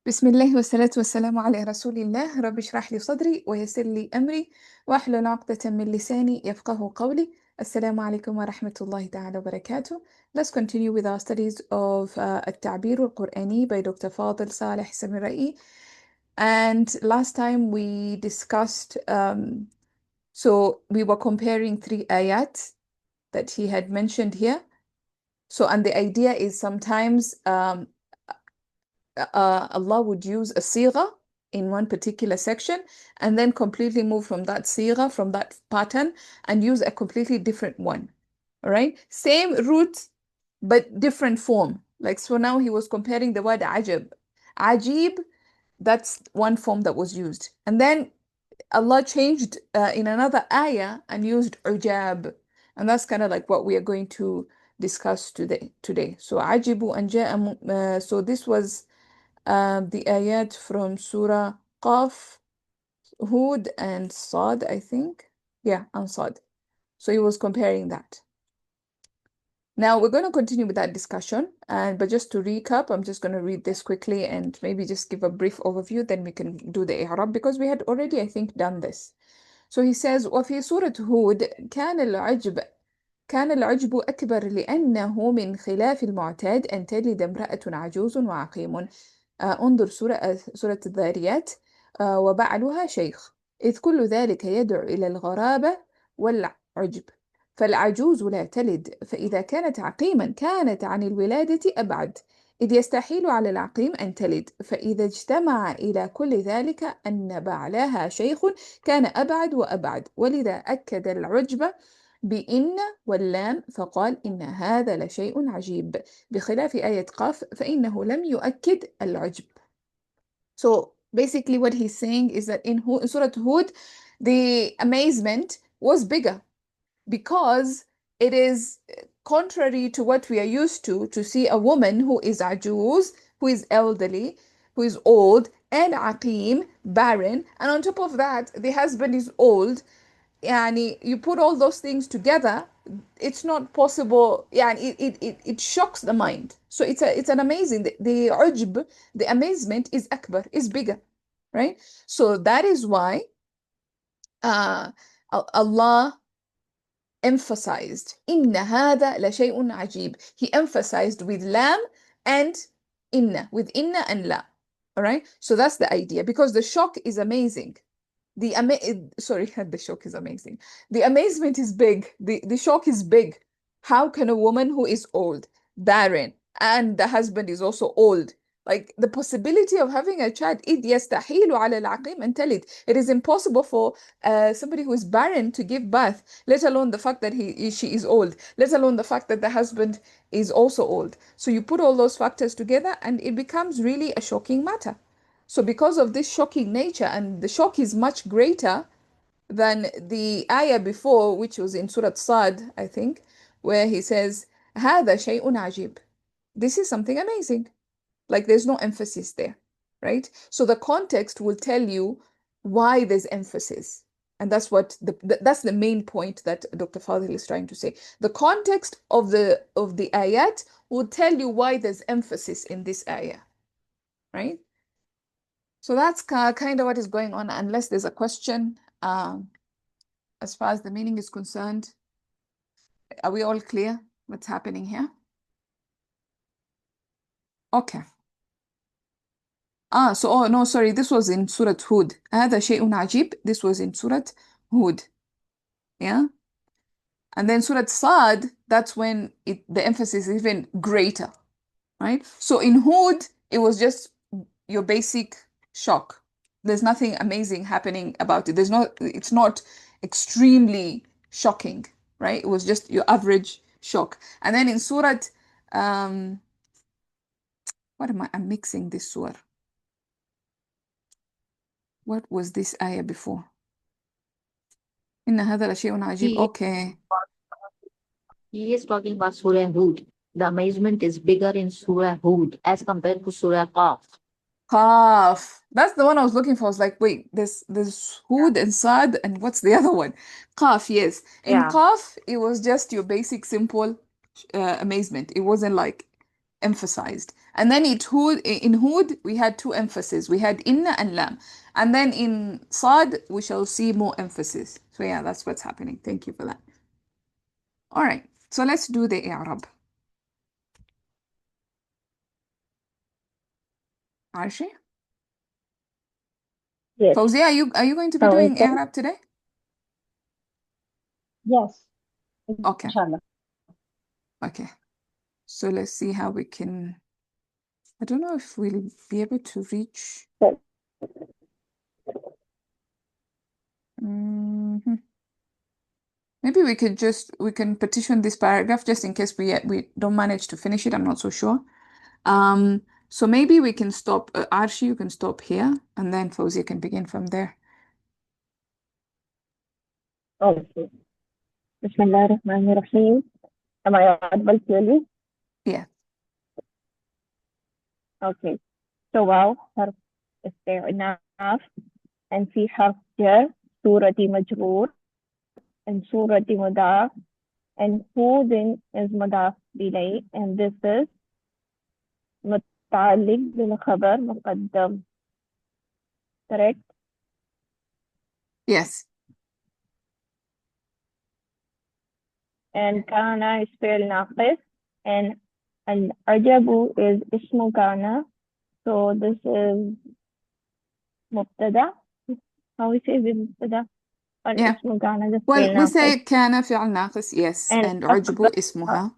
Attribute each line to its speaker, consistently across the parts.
Speaker 1: بسم الله والصلاة والسلام على رسول الله. رب اشرح لي صدري ويسر لي أمري واحلل عقدة من لساني يفقه قولي. السلام عليكم ورحمة الله تعالى وبركاته. Let's continue with our studies of التعبير القرآني by Dr. Fadil Saleh Samirai. And last time we discussed, so we were comparing three ayat that he had mentioned here. So, and the idea is sometimes Allah would use a sigha in one particular section and then completely move from that sigha, from that pattern, and use a completely different one. All right? Same root, but different form. Like, so now he was comparing the word ajab. Ajib, that's one form that was used. And then Allah changed in another ayah and used ujab. And that's kind of like what we are going to discuss today. So ajibu and ja'a, so this was the ayat from Surah Qaf, Hud, and Sad, I think. Yeah, and Sad. So he was comparing that. Now we're going to continue with that discussion, but just to recap, I'm just going to read this quickly and maybe just give a brief overview, then we can do the i'rab because we had already, I think, done this. So he says, وفي سورة هود كان العجب أكبر لأنه من خلاف المعتاد أن تلد امرأة عجوز وعقيم. انظر سورة الذاريات. وبعلها شيخ، إذ كل ذلك يدعو إلى الغرابة والعجب. فالعجوز لا تلد، فإذا كانت عقيما كانت عن الولادة أبعد، إذ يستحيل على العقيم أن تلد، فإذا اجتمع إلى كل ذلك أن بعلها شيخ كان أبعد وأبعد، ولذا أكد العجب بإن واللام فقال إن هذا لشيء عجيب، بخلاف آية قاف فإنه لم يؤكد العجب. So basically what he's saying is that in Surah Hud, the amazement was bigger because it is contrary to what we are used to see a woman who is ajuz, who is elderly, who is old, and aqim, barren, and on top of that, the husband is old. Yani you put all those things together, it's not possible. Yani it shocks the mind. So it's an amazing, the ujb, the amazement is akbar, is bigger, right? So that is why Allah emphasized inna hada la shay'un ajib. He emphasized with lam and inna, with inna and la. All right, so that's the idea, because the shock is amazing. Sorry, the shock is amazing. The amazement is big. The shock is big. How can a woman who is old, barren, and the husband is also old, like the possibility of having a child, إذ يستحيل على العقيم أن تلد. It is impossible for somebody who is barren to give birth, let alone the fact that she is old, let alone the fact that the husband is also old. So you put all those factors together and it becomes really a shocking matter. So because of this shocking nature, and the shock is much greater than the ayah before, which was in Surah Sad, I think, where he says, هذا شيء عجيب. This is something amazing. Like there's no emphasis there, right? So the context will tell you why there's emphasis. And that's what that's the main point that Dr. Fadil is trying to say. The context of the ayat will tell you why there's emphasis in this ayah, right? So that's kind of what is going on, unless there's a question as far as the meaning is concerned. Are we all clear what's happening here? Okay. So, oh no, sorry, this was in Surah Hud. هذا شيء عجيب. This was in Surah Hud. Yeah. And then Surah Sad, that's when the emphasis is even greater, right? So in Hud, it was just your basic shock. There's nothing amazing happening about it. It's not extremely shocking, right? It was just your average shock. And then in Surah, I'm mixing this surah. What was this ayah before? إن هذا لشيء عجيب. Okay.
Speaker 2: He is talking about Surah Hud. The amazement is bigger in Surah Hud as compared to Surah Qaf.
Speaker 1: Qaf. That's the one I was looking for. I was like, wait, there's Hud and Sad, and what's the other one? Qaf, yes. In
Speaker 2: Yeah.
Speaker 1: Qaf, it was just your basic, simple amazement. It wasn't like emphasized. And then in Hud, we had two emphases. We had inna and lam. And then in Sad, we shall see more emphasis. So yeah, that's what's happening. Thank you for that. All right. So let's do the i'rab. Arshi?
Speaker 3: Yes.
Speaker 1: Fawzia, are you going to be
Speaker 3: So
Speaker 1: doing
Speaker 3: it's
Speaker 1: i'rab today?
Speaker 3: yes,
Speaker 1: Okay.
Speaker 3: inshallah.
Speaker 1: Okay. So let's see how we can. I don't know if we'll be able to reach.
Speaker 3: So,
Speaker 1: Mhm. Maybe we can petition this paragraph just in case we don't manage to finish it. I'm not so sure. So maybe we can stop. Arshi, you can stop here, and then Fawzia can begin from there.
Speaker 3: okay. Bismillah ar-Rahman ar-Rahim. Am I audible clearly?
Speaker 1: Yeah.
Speaker 3: Okay. So واو حرف استئناف and في حرف جر سورة مجرور and سورة مضاف and who then is مضاف إليه and this is متعلق بالخبر مقدم. Correct?
Speaker 1: Yes.
Speaker 3: And كان is فعل ناقص and العجب is اسم كان. So this is مبتدأ. How we say مبتدأ?
Speaker 1: Yeah.
Speaker 3: الاسم كان ده
Speaker 1: Well,
Speaker 3: فعل
Speaker 1: we
Speaker 3: ناقص.
Speaker 1: say كان فعل ناقص, yes,
Speaker 3: and
Speaker 1: and عجب
Speaker 3: أكبر
Speaker 1: اسمها.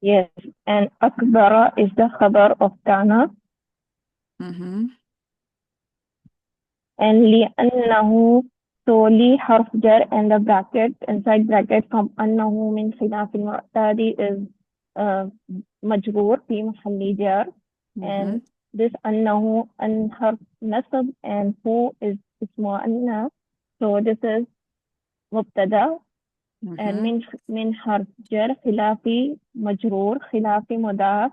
Speaker 3: yes and أكبر is the خبر of كان
Speaker 1: Mm-hmm.
Speaker 3: and لأنه so لي حرف جر and the bracket inside bracket from أنه من خلاف المعتاد is مجرور في محل جر
Speaker 1: Mm-hmm.
Speaker 3: and this أنه أن حرف نصب and who is اسمه أن so this is مبتدأ
Speaker 1: Mm-hmm.
Speaker 3: من حرف جر خلافي مجرور خلافي مضاف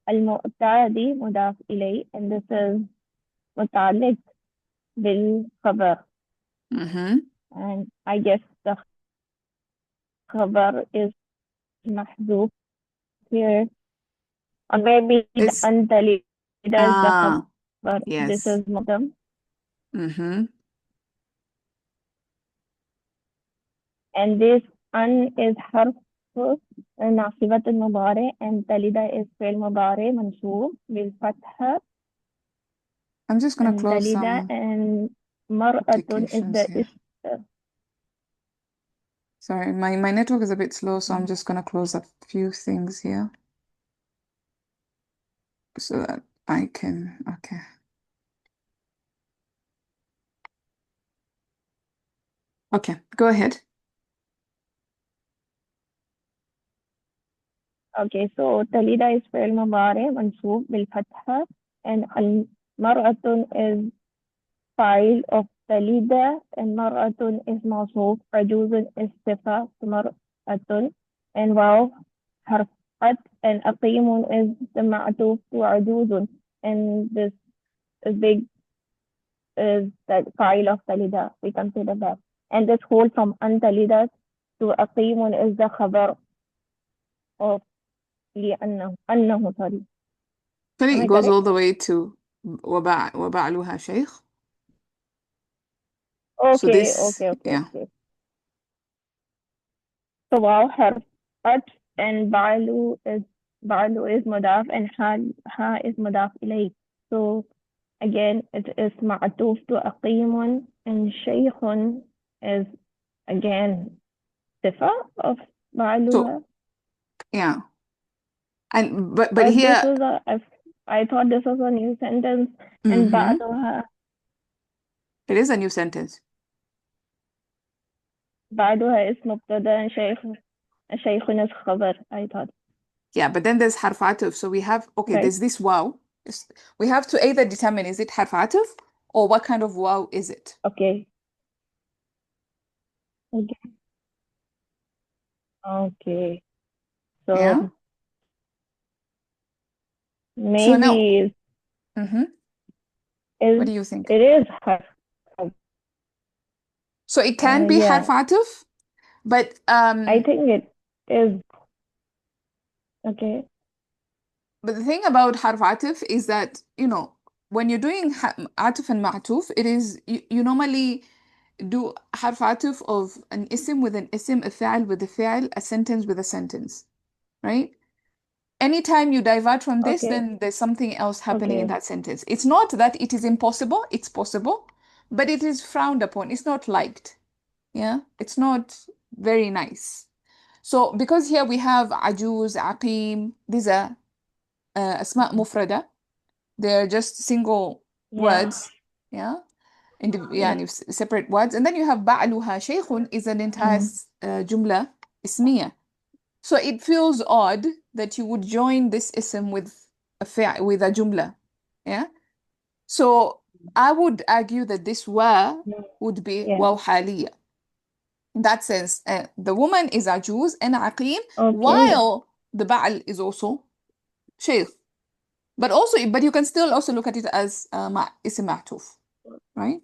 Speaker 3: المعتادي مضاف إليه and this is متعلق بالخبر
Speaker 1: Mm-hmm.
Speaker 3: and I guess the خبر is محذوف here or maybe the
Speaker 1: It's
Speaker 3: أنت is the خبر this
Speaker 1: yes.
Speaker 3: is مقدم
Speaker 1: Mm-hmm.
Speaker 3: and this أن is حرف ناصبة المضارع and تلد is فعل مضارع منصوب بالفتحة
Speaker 1: I'm just gonna
Speaker 3: and
Speaker 1: close
Speaker 3: تلد
Speaker 1: some
Speaker 3: and مرأة is
Speaker 1: applications here. Sorry, my network is a bit slow, so I'm just gonna close a few things here so that I can, okay. Okay, go ahead.
Speaker 3: Okay, so تلد is فعل مضارع منصوب بالفتحة and المرأة is فاعل of تلد and مرأة is موصوف عجوز is صفة مرأة and واو حرف قد and أقيم is the معطوف وعجوز and this is big is the فاعل of تلد we consider that and this whole from أن تلد to أقيم is the خبر of لأنه sorry
Speaker 1: Actually,
Speaker 3: am
Speaker 1: it
Speaker 3: I
Speaker 1: goes
Speaker 3: correct?
Speaker 1: all the way to وبعلها شيخ. So
Speaker 3: Okay,
Speaker 1: this, yeah.
Speaker 3: So واو حرف عطف and بعله is مضاف and ها is مضاف إليه. So again it is معطوف to أقيم and شيخ is again صفة of بعلها.
Speaker 1: So yeah. And but
Speaker 3: Or
Speaker 1: here
Speaker 3: this was I thought this was a new sentence and بعدها
Speaker 1: it is a new sentence.
Speaker 3: اسم مبتدأ شيخ is خبر I thought.
Speaker 1: Yeah, but then there's حرف عطف. So we have, okay,
Speaker 3: Right.
Speaker 1: there's this wow. We have to either determine is it حرف عطف or what kind of wow is it?
Speaker 3: Okay. So
Speaker 1: Yeah. So now,
Speaker 3: maybe
Speaker 1: what do you think?
Speaker 3: it is حرف.
Speaker 1: So it can be
Speaker 3: yeah.
Speaker 1: حرف عطف, but
Speaker 3: I think it is. Okay.
Speaker 1: But the thing about harf atif is that, when you're doing atif and ma'tuf, it is, you normally do harf atif of an isim with an isim, a fi'al with a fi'al, a sentence with a sentence, right? Anytime you divert from this,
Speaker 3: Okay.
Speaker 1: then there's something else happening in
Speaker 3: Okay.
Speaker 1: that sentence. It's not that it is impossible, it's possible, but it is frowned upon. It's not liked. Yeah, it's not very nice. So because here we have ajuz, aqim, these are asma mufrada. They're just single
Speaker 3: Yeah.
Speaker 1: words. Yeah.
Speaker 3: Yeah.
Speaker 1: يعني separate words. And then you have ba'luha shaykhun is an entire jumla ismiya. So it feels odd that you would join this ism with with a jumla. Yeah. So I would argue that this wa would be
Speaker 3: Yeah.
Speaker 1: waw haliya. In that sense, the woman is ajuz and aqim,
Speaker 3: Okay.
Speaker 1: while the ba'al is also shaykh. But you can still also look at it as ism ma'tuf, right?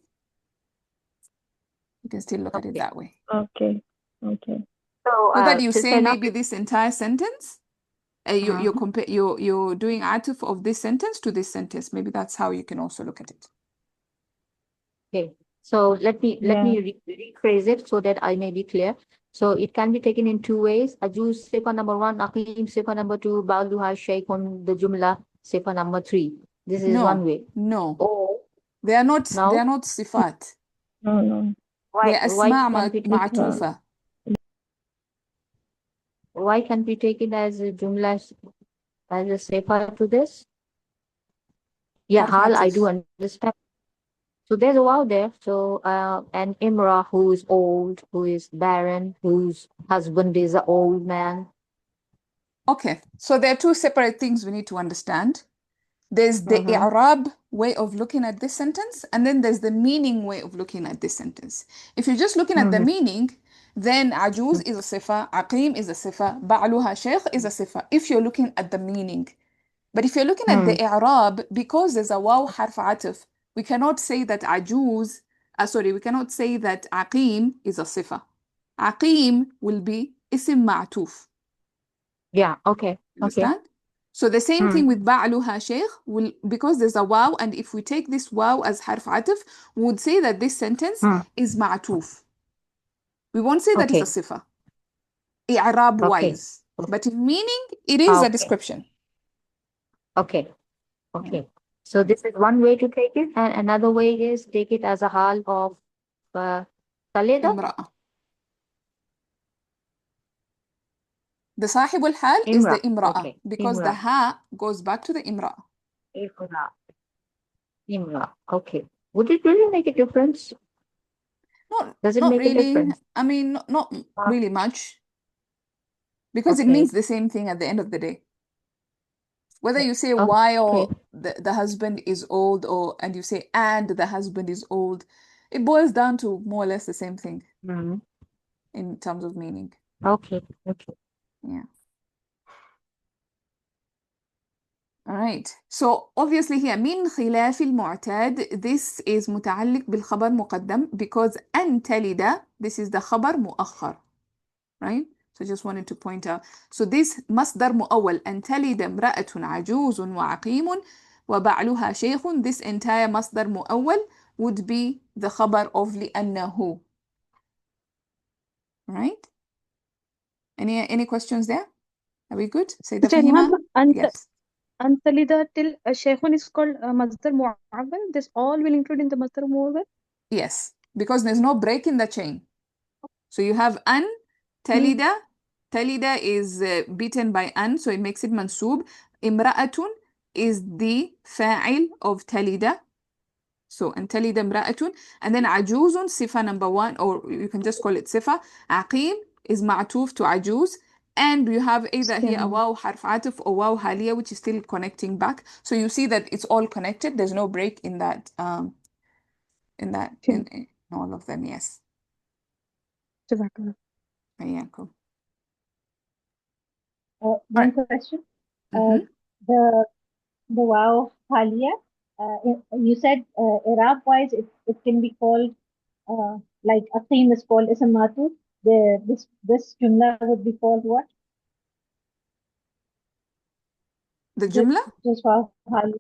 Speaker 1: You can still look at it
Speaker 2: Okay.
Speaker 1: that way.
Speaker 3: Okay. Okay.
Speaker 2: So,
Speaker 1: So that you
Speaker 2: Sister
Speaker 1: say
Speaker 2: Enough,
Speaker 1: maybe this entire sentence, you're doing atuf of this sentence to this sentence. Maybe that's how you can also look at it.
Speaker 2: okay. So let me
Speaker 3: Yeah.
Speaker 2: rephrase it so that I may be clear. So it can be taken in two ways. Ajuz sifa number one, aqim sifa number two, ba'duha shaykhun, the jumla sifa number three. This is one way.
Speaker 1: No.
Speaker 2: Or
Speaker 1: They are not
Speaker 2: now,
Speaker 1: sifat.
Speaker 3: No.
Speaker 1: They are
Speaker 2: why
Speaker 1: asma'
Speaker 2: can't we take
Speaker 1: ma'tufa.
Speaker 2: why can't we take it as a jumla as a sifa to this? Yeah,
Speaker 1: Harf
Speaker 2: hal I do
Speaker 1: atif.
Speaker 2: understand. So there's a wow there. So an Imra who is old, who is barren, whose husband is an old man.
Speaker 1: Okay, so there are two separate things we need to understand. There's the i'rab way of looking at this sentence, and then there's the meaning way of looking at this sentence. If you're just looking at the meaning, then ajuz is a sifa, aqim is a sifa, ba'luha shaykh is a sifa, if you're looking at the meaning. But if you're looking at the i'rab, because there's a waw harf atif, we cannot say that ajuz, we cannot say that aqim is a sifa. Aqim will be isim ma'tuf.
Speaker 2: Yeah, okay.
Speaker 1: Understand? So the same thing with ba'luha shaykh, will, because there's a waw, and if we take this waw as harf atif, we would say that this sentence is ma'tuf. We won't say that it's a sifa, i'rab wise. But in meaning, it is a description.
Speaker 2: Okay. Okay. So this is one way to take it, and another way is take it as a hal of talida.
Speaker 1: Imra'a. The sahibul hal is the imra'a,
Speaker 2: Okay.
Speaker 1: because the ha goes back to the imra'a.
Speaker 2: Imra. Okay. Would it really make a difference? Does it
Speaker 1: Not
Speaker 2: make a
Speaker 1: really.
Speaker 2: difference?
Speaker 1: I mean, not really much, because it
Speaker 2: Okay.
Speaker 1: means the same thing at the end of the day. Whether you say while the husband is old, and you say and the husband is old, it boils down to more or less the same thing in terms of meaning.
Speaker 2: Okay.
Speaker 1: Yeah. All right. So obviously here من خلاف المعتاد, this is متعلق بالخبر مقدم, because أن تلد, this is the خبر مؤخر, right? So I just wanted to point out. So this مصدر مؤول, أن تلد امرأة عجوز وعقيم وبعلها شيخ, this entire مصدر مؤول would be the خبر of لأنه. Right? Any questions there? Are we good? Sayyida Fahima? Yes.
Speaker 4: Antalida till Shaykhun is called Masdar Mu'awwal. This all will include in the Masdar Mu'awwal.
Speaker 1: Yes, because there's no break in the chain. So you have an, talida. Talida is beaten by an, so it makes it mansub. Imra'atun is the fa'il of talida. So and talida imra'atun. And then ajuzun, sifa number one, or you can just call it sifa. Aqim is ma'tuf to ajuz. And you have either here a waw harf atuf or waw haliya, which is still connecting back. So you see that it's all connected. There's no break in that. In all of them. Yes.
Speaker 4: Jazakallah.
Speaker 1: Ayyakum.
Speaker 5: One question.
Speaker 1: Mhm.
Speaker 5: The wow halia, you said Arab wise it can be called like Aqim is called Ismatu. This jumla would be called what?
Speaker 1: The جملة
Speaker 5: just for Halia.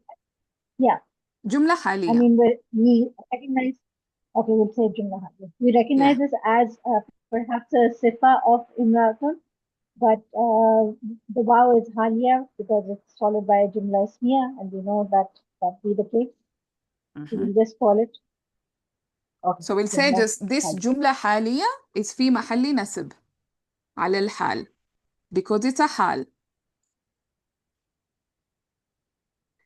Speaker 5: Yeah,
Speaker 1: جملة
Speaker 5: I
Speaker 1: حالية.
Speaker 5: mean, we recognize, okay, we'll say Jumla Halia. We recognize this as perhaps a sifa of Imratun, but the wow is Halia because it's followed by a Jumla Ismiya, and we know that that be the case. So we'll just call it. Okay,
Speaker 1: So we'll say
Speaker 5: Jumla
Speaker 1: just this
Speaker 5: Halia.
Speaker 1: جملة حالية is في محل نسب على الحال because it's a حال.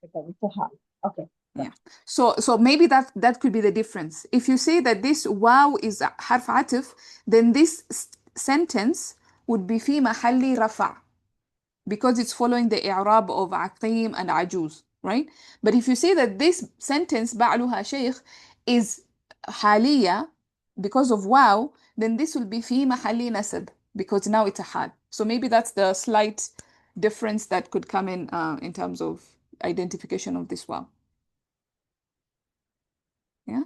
Speaker 5: Because it's a hal. Okay.
Speaker 1: Yeah. So maybe that could be the difference. If you say that this واو is حرف عطف, then this sentence would be في محل رفع because it's following the إعراب of عقيم and عجوز, right? But if you say that this sentence بعلها شيخ is حالية because of واو, then this will be في محل نسب because now it's a حال. So maybe that's the slight difference that could come in terms of identification of this واو. Yeah.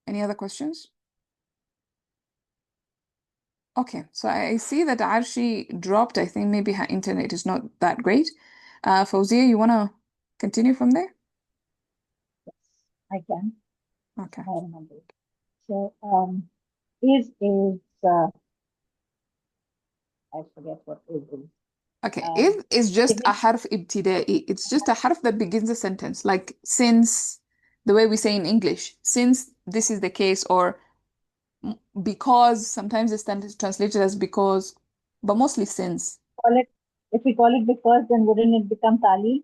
Speaker 1: Any other questions? Okay, so I see that Arshi dropped. I think maybe her internet is not that great. Fauzia, you want to continue from there?
Speaker 5: Yes, I can.
Speaker 1: Okay.
Speaker 5: I remember. So is I forget what is.
Speaker 1: Okay, if is just
Speaker 5: given
Speaker 1: a حرف ابتدائي. It's just a حرف that begins a sentence, like since, the way we say in English, since this is the case, or because, sometimes it's translated as because, but mostly since.
Speaker 5: call it, if we call it because, then wouldn't it become Tali?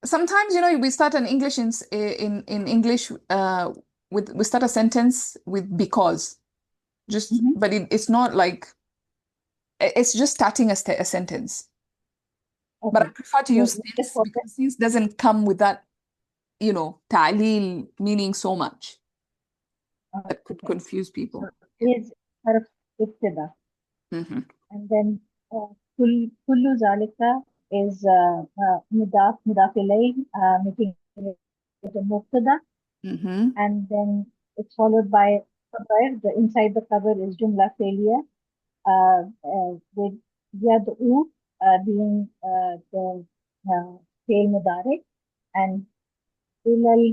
Speaker 1: Sometimes, we start an English in English we start a sentence with because, just but it's not like it's just starting a sentence. But I
Speaker 5: Okay.
Speaker 1: prefer to
Speaker 5: So
Speaker 1: use
Speaker 5: let's
Speaker 1: since
Speaker 5: call it,
Speaker 1: because since doesn't come with that, ta'lil meaning so much that could
Speaker 5: okay.
Speaker 1: confuse
Speaker 5: So
Speaker 1: people.
Speaker 5: is harf ibtida.
Speaker 1: Mhm.
Speaker 5: And then kullu zalika is mudaf ilayh, making it a mubtada,
Speaker 1: Mhm.
Speaker 5: and then it's followed by khabar. The inside the khabar is jumla failure, with yad'u being the fail mudari, and ilal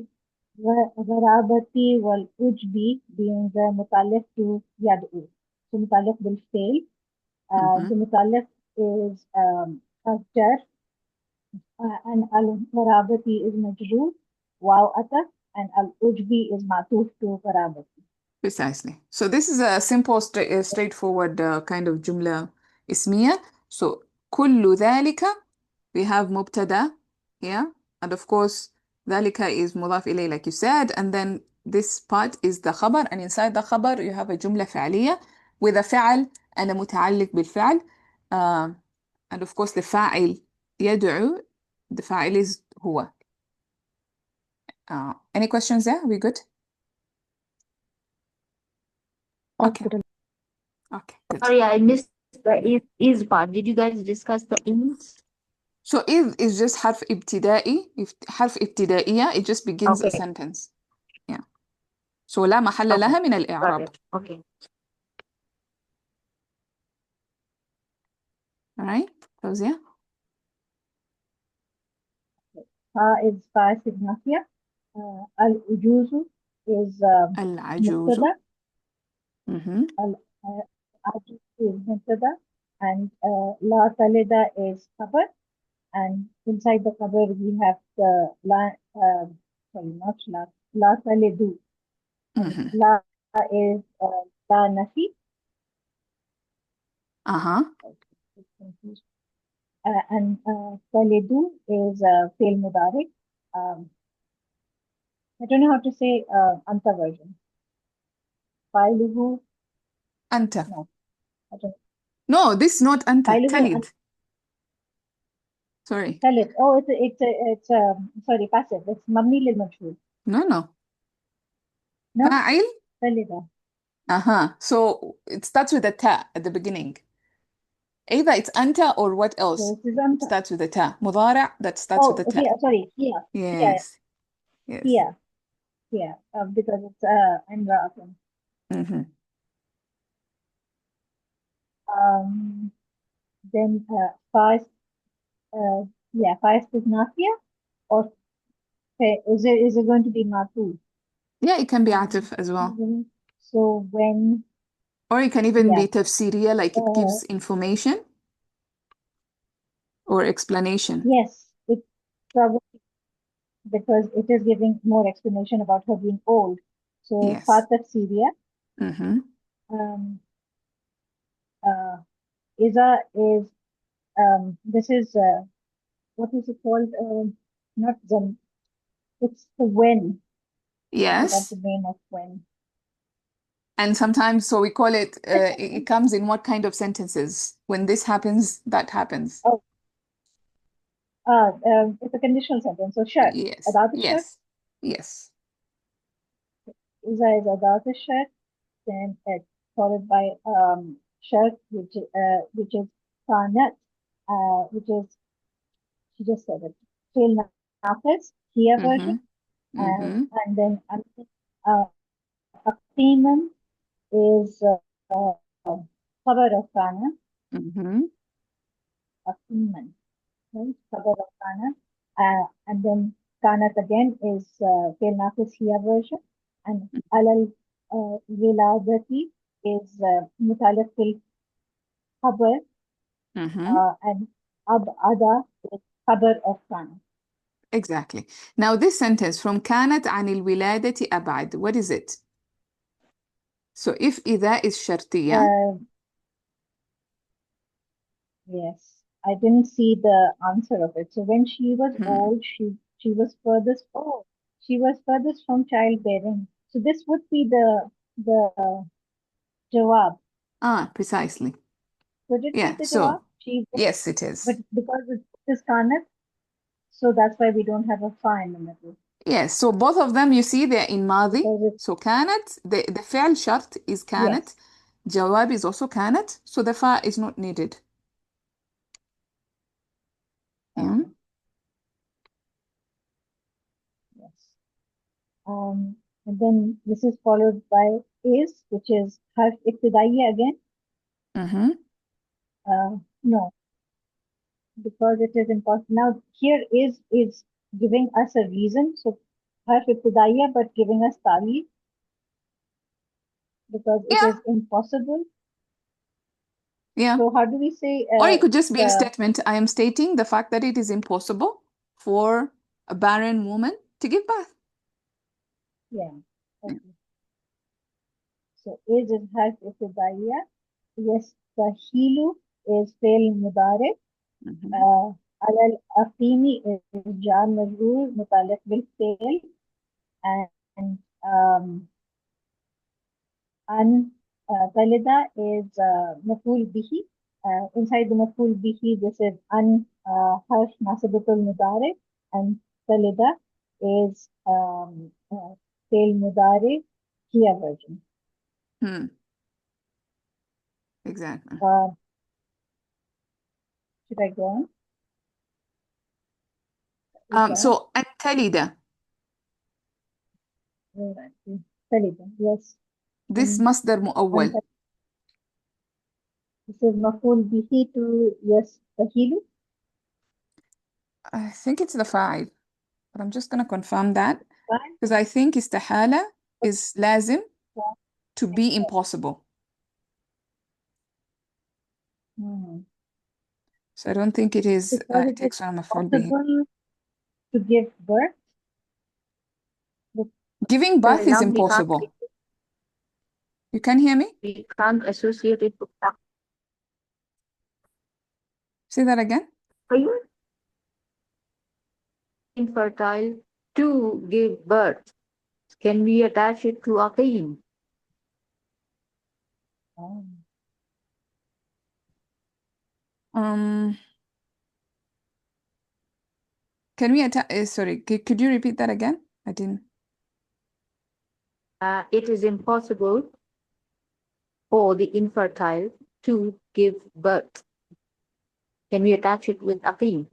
Speaker 5: gharabati wal ujbi being the mutallaq to yad'u. So mutallaq will fail. The mutallaq is jar, and al-gharabati is majroor, waw ataf, and al-ujbi is matuf to gharabati.
Speaker 1: Precisely. So this is a simple, straightforward kind of jumla ismiya. So كل ذلك, we have mubtada here, and of course ذلك is mudaf ilayh, like you said, and then this part is the khabar, and inside the khabar you have a jumla فعلية with a فعل and a متعلق بالفعل, and of course the فاعل يدعو, the فاعل is هو. Any questions there? Are we good? Okay. Okay, good.
Speaker 2: Sorry, I missed the is part. Did you guys discuss the is?
Speaker 1: So إذ is just حرف ابتدائي, حرف ابتدائية, it just begins a
Speaker 2: Okay.
Speaker 1: sentence. Yeah. So لا محل
Speaker 2: Okay.
Speaker 1: لها من
Speaker 2: Got
Speaker 1: الإعراب.
Speaker 2: it. Okay.
Speaker 1: All right, Fauzia?
Speaker 5: Ha is fa'il nafiya. Al-ujuzu is
Speaker 1: العجوز.
Speaker 5: mubtada.
Speaker 1: Mhm.
Speaker 5: Al-ajuz is mubtada, and la talida is khabar, and inside the khabar we have the sorry, not la talidu. And
Speaker 1: Mhm.
Speaker 5: la is la nafi,
Speaker 1: Uh-huh.
Speaker 5: and talidu is fail mudari. I don't know how to say anta version. Failuhu,
Speaker 1: أنت.
Speaker 5: no, I don't.
Speaker 1: No, this is not أنت.
Speaker 5: Failuhu
Speaker 1: تلد. Sorry.
Speaker 5: talid. Oh, it's sorry, passive. It's mabni lil majhul.
Speaker 1: No.
Speaker 5: No,
Speaker 1: فاعل.
Speaker 5: talida.
Speaker 1: Uh-huh. So it starts with a ta at the beginning. Either it's أنت or what else?
Speaker 5: So this is anta.
Speaker 1: Starts with a ta. مضارع that starts with
Speaker 5: Oh,
Speaker 1: a ta.
Speaker 5: here, sorry, here,
Speaker 1: Yes. Yes.
Speaker 5: here, because it's then first is Nafia, or is it going to be Matu?
Speaker 1: Yeah, it can be atif as well.
Speaker 5: So when,
Speaker 1: Or it can even
Speaker 5: yeah,
Speaker 1: be tafsiriya, like it
Speaker 5: uh,
Speaker 1: gives information or explanation.
Speaker 5: yes, it probably, because it is giving more explanation about her being old. So
Speaker 1: Yes.
Speaker 5: Fatat Syria,
Speaker 1: Mm-hmm.
Speaker 5: Iza is, this is, what is it called? Not Zam, it's the when. I forgot
Speaker 1: Yes.
Speaker 5: the name of when.
Speaker 1: And sometimes, so we call it, it comes in what kind of sentences? When this happens, that happens.
Speaker 5: Oh, it's a conditional sentence. So shart,
Speaker 1: Yes.
Speaker 5: Adat shart,
Speaker 1: Yes. Yes.
Speaker 5: Iza is Adat shart, then it's followed by shart, which is Kanat, which is, she just said it, Fail Nafis, here version,
Speaker 1: Mm-hmm.
Speaker 5: and then Aqiman is Khabar of Kana,
Speaker 1: Mm-hmm.
Speaker 5: Aqiman, right? Khabar of Kana, and then Kanat again is Fail Nafis here version, and Alal Viladati is Mutaliq fil Khabar,
Speaker 1: Mm-hmm.
Speaker 5: and Ab Ada is Khabar of Kana.
Speaker 1: Exactly. Now this sentence from كانت عن الولادة أبعد, what is it? So if إذا is شرطية,
Speaker 5: Yes, I didn't see the answer of it. So when she was old, she was furthest. Oh, she was furthest from childbearing. So this would be the jawab.
Speaker 1: precisely.
Speaker 5: Would it be
Speaker 1: Yeah,
Speaker 5: the
Speaker 1: so
Speaker 5: jawab? She was,
Speaker 1: yes, it is.
Speaker 5: but because it is kanat, so that's why we don't have a fa in the middle.
Speaker 1: Yes, so both of them, you see, they're in ماضي.
Speaker 5: So
Speaker 1: So كانت, the فعل شرط is كانت.
Speaker 5: yes,
Speaker 1: جواب is also كانت. So the fa is not needed. Yeah.
Speaker 5: yes. And then this is followed by is, which is harf ibtidaiya again.
Speaker 1: Mm-hmm.
Speaker 5: No, because it is impossible. Now here is giving us a reason. So harf ibtidaiya, but giving us tali because it
Speaker 1: Yeah,
Speaker 5: is impossible.
Speaker 1: yeah.
Speaker 5: So how do we say
Speaker 1: Or it could just be a
Speaker 5: the
Speaker 1: statement. I am stating the fact that it is impossible for a barren woman to give birth.
Speaker 5: yeah?
Speaker 1: Yeah.
Speaker 5: Okay. So is harf ibtidaiya. Yes, the hilu is fail mudare.
Speaker 1: Mhm.
Speaker 5: على الأقيم is jar majroor متعلق بالفعل and an talida is مفعول به. Inside the مفعول به, this is an harf nasibatul mudare, and talida is fail mudare here version.
Speaker 1: Exactly.
Speaker 5: Should I go on?
Speaker 1: So أن تلد,
Speaker 5: Talida, yes.
Speaker 1: this مصدر مؤول.
Speaker 5: This is مفعول به to yes تهيل.
Speaker 1: I think it's the 5, but I'm just going to confirm that
Speaker 5: Fine.
Speaker 1: because I think استحالة is لازم to be impossible. So I don't think it is
Speaker 5: Because
Speaker 1: it
Speaker 5: it is
Speaker 1: takes on مفعول به.
Speaker 5: possible to give birth.
Speaker 1: Giving
Speaker 2: For
Speaker 1: birth is
Speaker 2: example,
Speaker 1: impossible. You can hear me?
Speaker 2: we can't associate it with
Speaker 1: Say that again.
Speaker 2: Are you infertile to give birth? Can we attach it to Aqim?
Speaker 1: Can we attach? Sorry, could you repeat that again? I didn't.
Speaker 2: It is impossible for the infertile to give birth. Can we attach it with Aqim?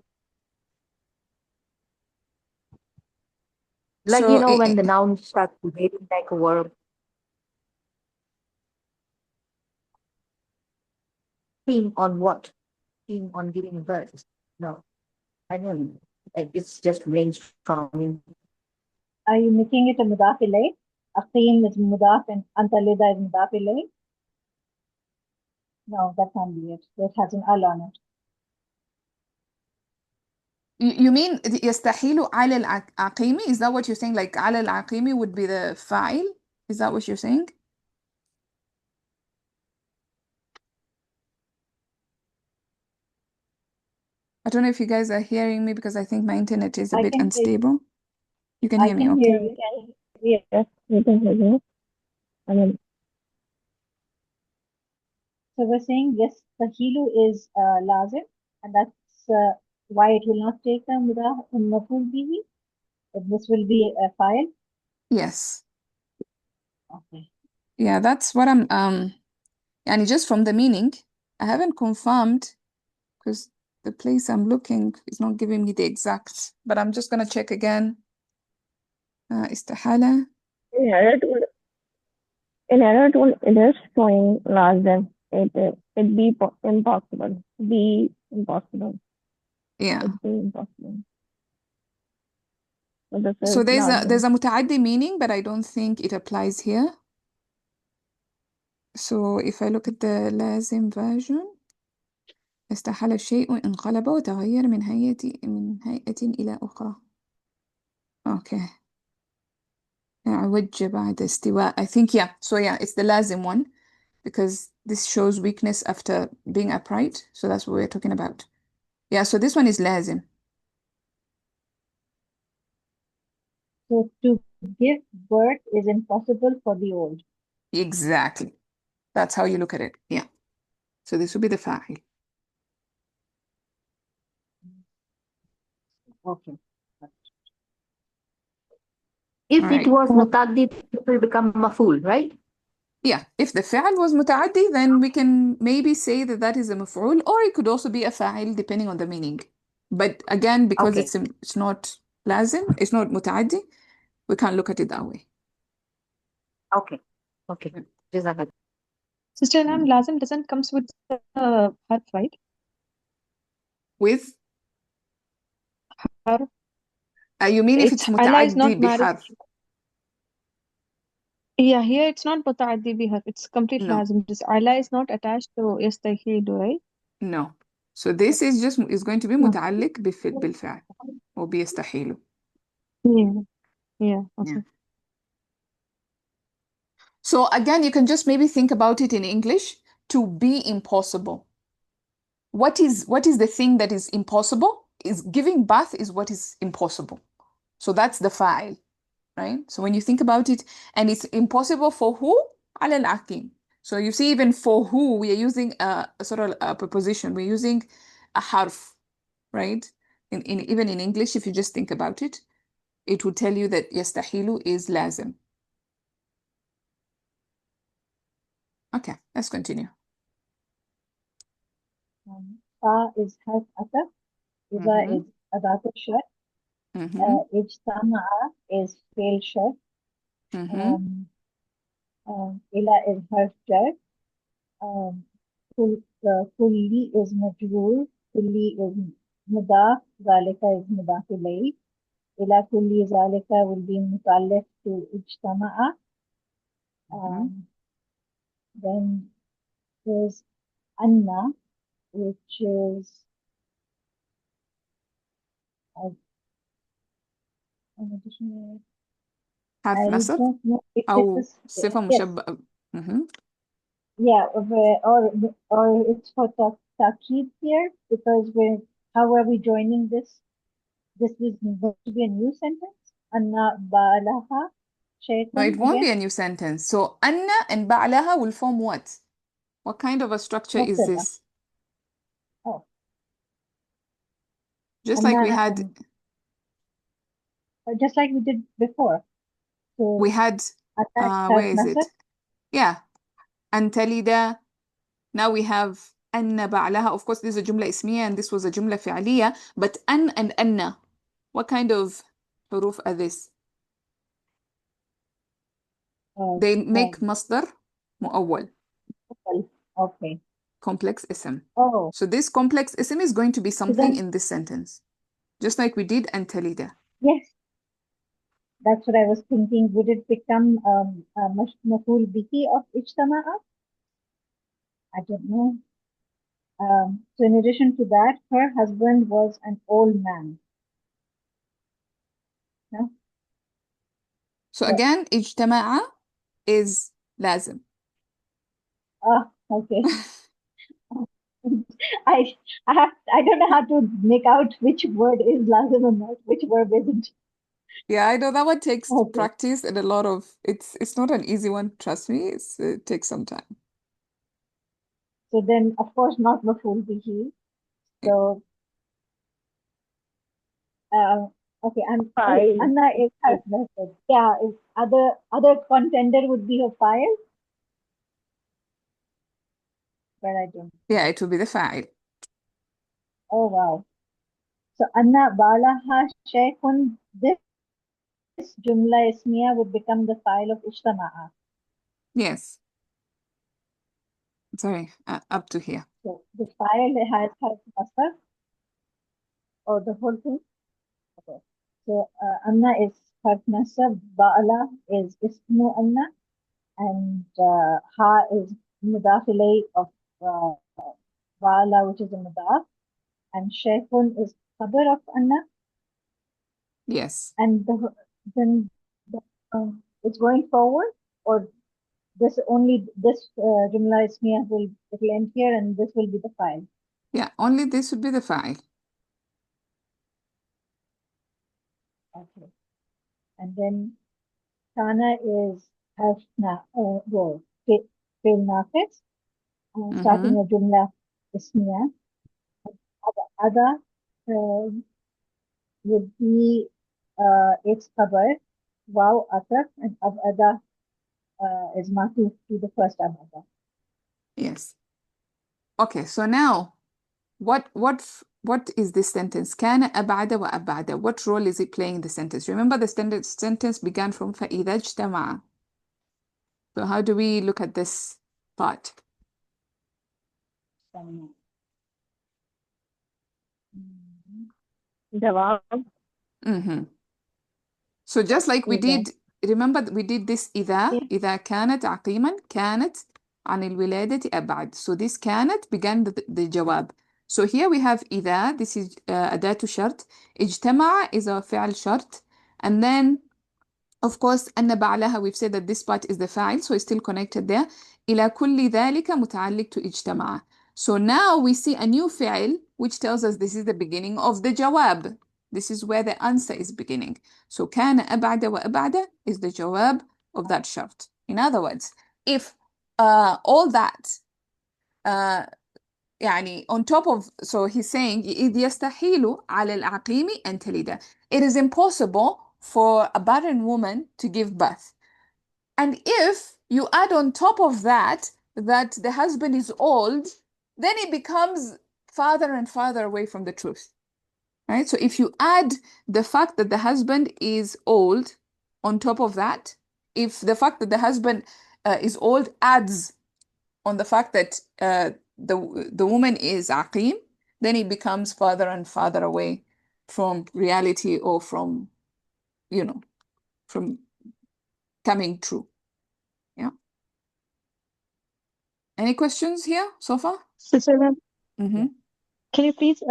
Speaker 2: Like,
Speaker 1: So
Speaker 2: when the noun starts behaving like a verb. Aqim on what? keen on giving birth. No, I don't. It's just ranged from.
Speaker 5: Are you making it a mudaf ilayh? Aqim is mudaf and antalida is mudaf ilayh? No, that can't be it. It has an al on it.
Speaker 1: You mean يستحيل على العقيم? Is that what you're saying? Like على العقيم would be the fa'il? Is that what you're saying? I don't know if you guys are hearing me because I think my internet is a
Speaker 5: I
Speaker 1: bit
Speaker 5: can hear you.
Speaker 1: unstable. You can
Speaker 5: I
Speaker 1: hear me,
Speaker 5: can
Speaker 1: okay?
Speaker 5: hear you.
Speaker 3: Yes, we can hear you. I mean,
Speaker 5: So we're saying yes, tahilu is lazim, and that's why it will not take a mudaf maf'ul bihi. This will be a file.
Speaker 1: Yes.
Speaker 5: Okay.
Speaker 1: Yeah, that's what I'm and just from the meaning, I haven't confirmed because the place I'm looking is not giving me the exact, but I'm just gonna check again. استحالة.
Speaker 3: in another tool, it is showing lazim. It'd be impossible. Be impossible.
Speaker 1: Yeah.
Speaker 3: It'd be impossible. So this
Speaker 1: So
Speaker 3: is
Speaker 1: there's
Speaker 3: lazim.
Speaker 1: a متعدي meaning, but I don't think it applies here. So if I look at the لازم version, استحال الشيء انقلب وتغير من هيئة إلى أخرى. Okay. عوج بعد استواء. I think, yeah. So yeah, it's the لازم one because this shows weakness after being upright. So that's what we're talking about. Yeah, so this one is لازم.
Speaker 5: So to give birth is impossible for the old.
Speaker 1: Exactly. That's how you look at it. Yeah. So this would be the فاعل.
Speaker 5: Okay.
Speaker 2: If
Speaker 1: All
Speaker 2: it
Speaker 1: right.
Speaker 2: was mutaddi, it will become maful, right?
Speaker 1: Yeah, if the فعل was متعدي, then we can maybe say that that is a مفعول, or it could also be a فاعل depending on the meaning. But again, because
Speaker 2: Okay.
Speaker 1: it's not لازم, it's not متعدي, we can't look at it that way.
Speaker 2: Okay. Okay. Jazakallah.
Speaker 4: Sister Ilham, lazim doesn't comes with the harf, right?
Speaker 1: With,
Speaker 4: Harf.
Speaker 1: you mean if it's
Speaker 4: Allah is not
Speaker 1: متعدي
Speaker 4: married.
Speaker 1: بحرف?
Speaker 4: Yeah, here it's not muta'addi biharf. It's complete
Speaker 1: No,
Speaker 4: lazim. This Allah is not attached to yastahidu, right?
Speaker 1: no. So this is going to be
Speaker 4: No.
Speaker 1: متعلق بالفعل وبيستحيل.
Speaker 4: Yeah. Yeah.
Speaker 1: Yeah.
Speaker 4: Okay.
Speaker 1: So again, you can just maybe think about it in English, to be impossible. What is the thing that is impossible? Is giving birth is what is impossible. So that's the fa'il, right? So when you think about it, and it's impossible for who? على العقيم. So you see, even for who, we are using a sort of a preposition. We're using a harf, right? Even in English, if you just think about it, it would tell you that يستحيل is لازم. Okay, let's continue.
Speaker 5: Fa is harf ataf. Iza is adat al-shart. Ijtama'a is fail shart. Ila is harf jar. Kulli is majroor. Kulli is mudaf. Zalika is mudaf ilayh. Ila kulli zalika will be mutallaq to ijtama'a. Then there's anna, which is an additional.
Speaker 1: حرف
Speaker 5: I
Speaker 1: نصب
Speaker 5: don't know if
Speaker 1: أو
Speaker 5: this is
Speaker 1: صفة
Speaker 5: yes,
Speaker 1: مشبهة.
Speaker 5: yeah, or it's for ta'kid here because how are we joining this? This is going to be a new sentence. Anna ba'alaha
Speaker 1: No, it
Speaker 5: shaytan
Speaker 1: won't be
Speaker 5: again.
Speaker 1: a new sentence. So أن and بعلها will form what? What kind of a structure is
Speaker 5: Mubtada.
Speaker 1: this?
Speaker 5: Oh,
Speaker 1: Just like we
Speaker 5: Anna,
Speaker 1: had
Speaker 5: just like we did before. So
Speaker 1: we had
Speaker 5: attach
Speaker 1: where
Speaker 5: harf
Speaker 1: is it?
Speaker 5: nasab.
Speaker 1: Yeah. أن تلد. Now we have أن بعلها. Of course, this is a جملة اسمية and this was a جملة فعلية. But أن and أن, what kind of حروف are this? They make مصدر مؤول.
Speaker 5: Okay.
Speaker 1: complex ism.
Speaker 5: Oh,
Speaker 1: So this complex ism is going to be
Speaker 5: so
Speaker 1: something
Speaker 5: then,
Speaker 1: in this sentence, just like we did and talida.
Speaker 5: yes, that's what I was thinking. Would it become maf'ul bihi of ijtama'a? I don't know. So in addition to that, her husband was an old man. Yeah?
Speaker 1: So
Speaker 5: So,
Speaker 1: again, اجتماع is لازم.
Speaker 5: okay. I don't know how to make out which word is lazim or not, which verb isn't.
Speaker 1: Yeah, I know that one takes
Speaker 5: Okay.
Speaker 1: practice and a lot of it's not an easy one, trust me. It takes some time.
Speaker 5: So then, of course, not maf'ul bihi. So, okay, and
Speaker 3: File.
Speaker 5: Anna is her method. Yeah, is other contender would be her file, but I don't.
Speaker 1: Yeah, it will be the fa'il.
Speaker 5: Oh wow. So Anna balaha shaykhun, this jumla ismiya would become the file of ijtama'a.
Speaker 1: Yes. Sorry, up to here.
Speaker 5: So the file has nasab or the whole thing. Okay. So Anna is harf nasab, ba'ala is ismu Anna, and ha is mudaf ilay of ba'ala, which is a mudaf, and shaykhun is khabar of Anna,
Speaker 1: Yes.
Speaker 5: and then it's going forward, or this jumla ismiya will end here, and this will be the file.
Speaker 1: Yeah, only this would be the fa'il.
Speaker 5: Okay. And then Kana is harf fi'l naqis, starting a jumla ismiya. Ada would be its khabar, waw ataf, and abada is matuf to the first abada.
Speaker 1: Yes. Okay, so now what is this sentence? كان أبعد وأبعد. What role is it playing in the sentence? Remember the sentence began from فإذا اجتمع. So how do we look at this part?
Speaker 3: Jawab.
Speaker 1: So just like we
Speaker 5: إذا.
Speaker 1: did, remember we did this إذا كانت عقيما كانت عن الولادة أبعد. So this كانت began the جواب. So here we have إذا, this is أداة شرط. اجتمع is a فعل شرط. And then, of course, أن بعلها, we've said that this part is the فاعل, so it's still connected there. إلى كل ذلك متعلق to اجتمع. So now we see a new فعل which tells us this is the beginning of the جواب. This is where the answer is beginning. So كان أبعد وأبعد is the جواب of that شرط. In other words, if all that يعني on top of, so he's saying إذ يستحيل على العقيم أن تلد. It is impossible for a barren woman to give birth. And if you add on top of that the husband is old, then it becomes farther and farther away from the truth. Right? So if you add the fact that the husband is old on top of that, if the fact that the husband is old adds on the fact that the woman is aqim, then it becomes farther and farther away from reality or from, from coming true. Yeah. Any questions here so far?
Speaker 4: Sister,
Speaker 1: Mm-hmm.
Speaker 4: can you please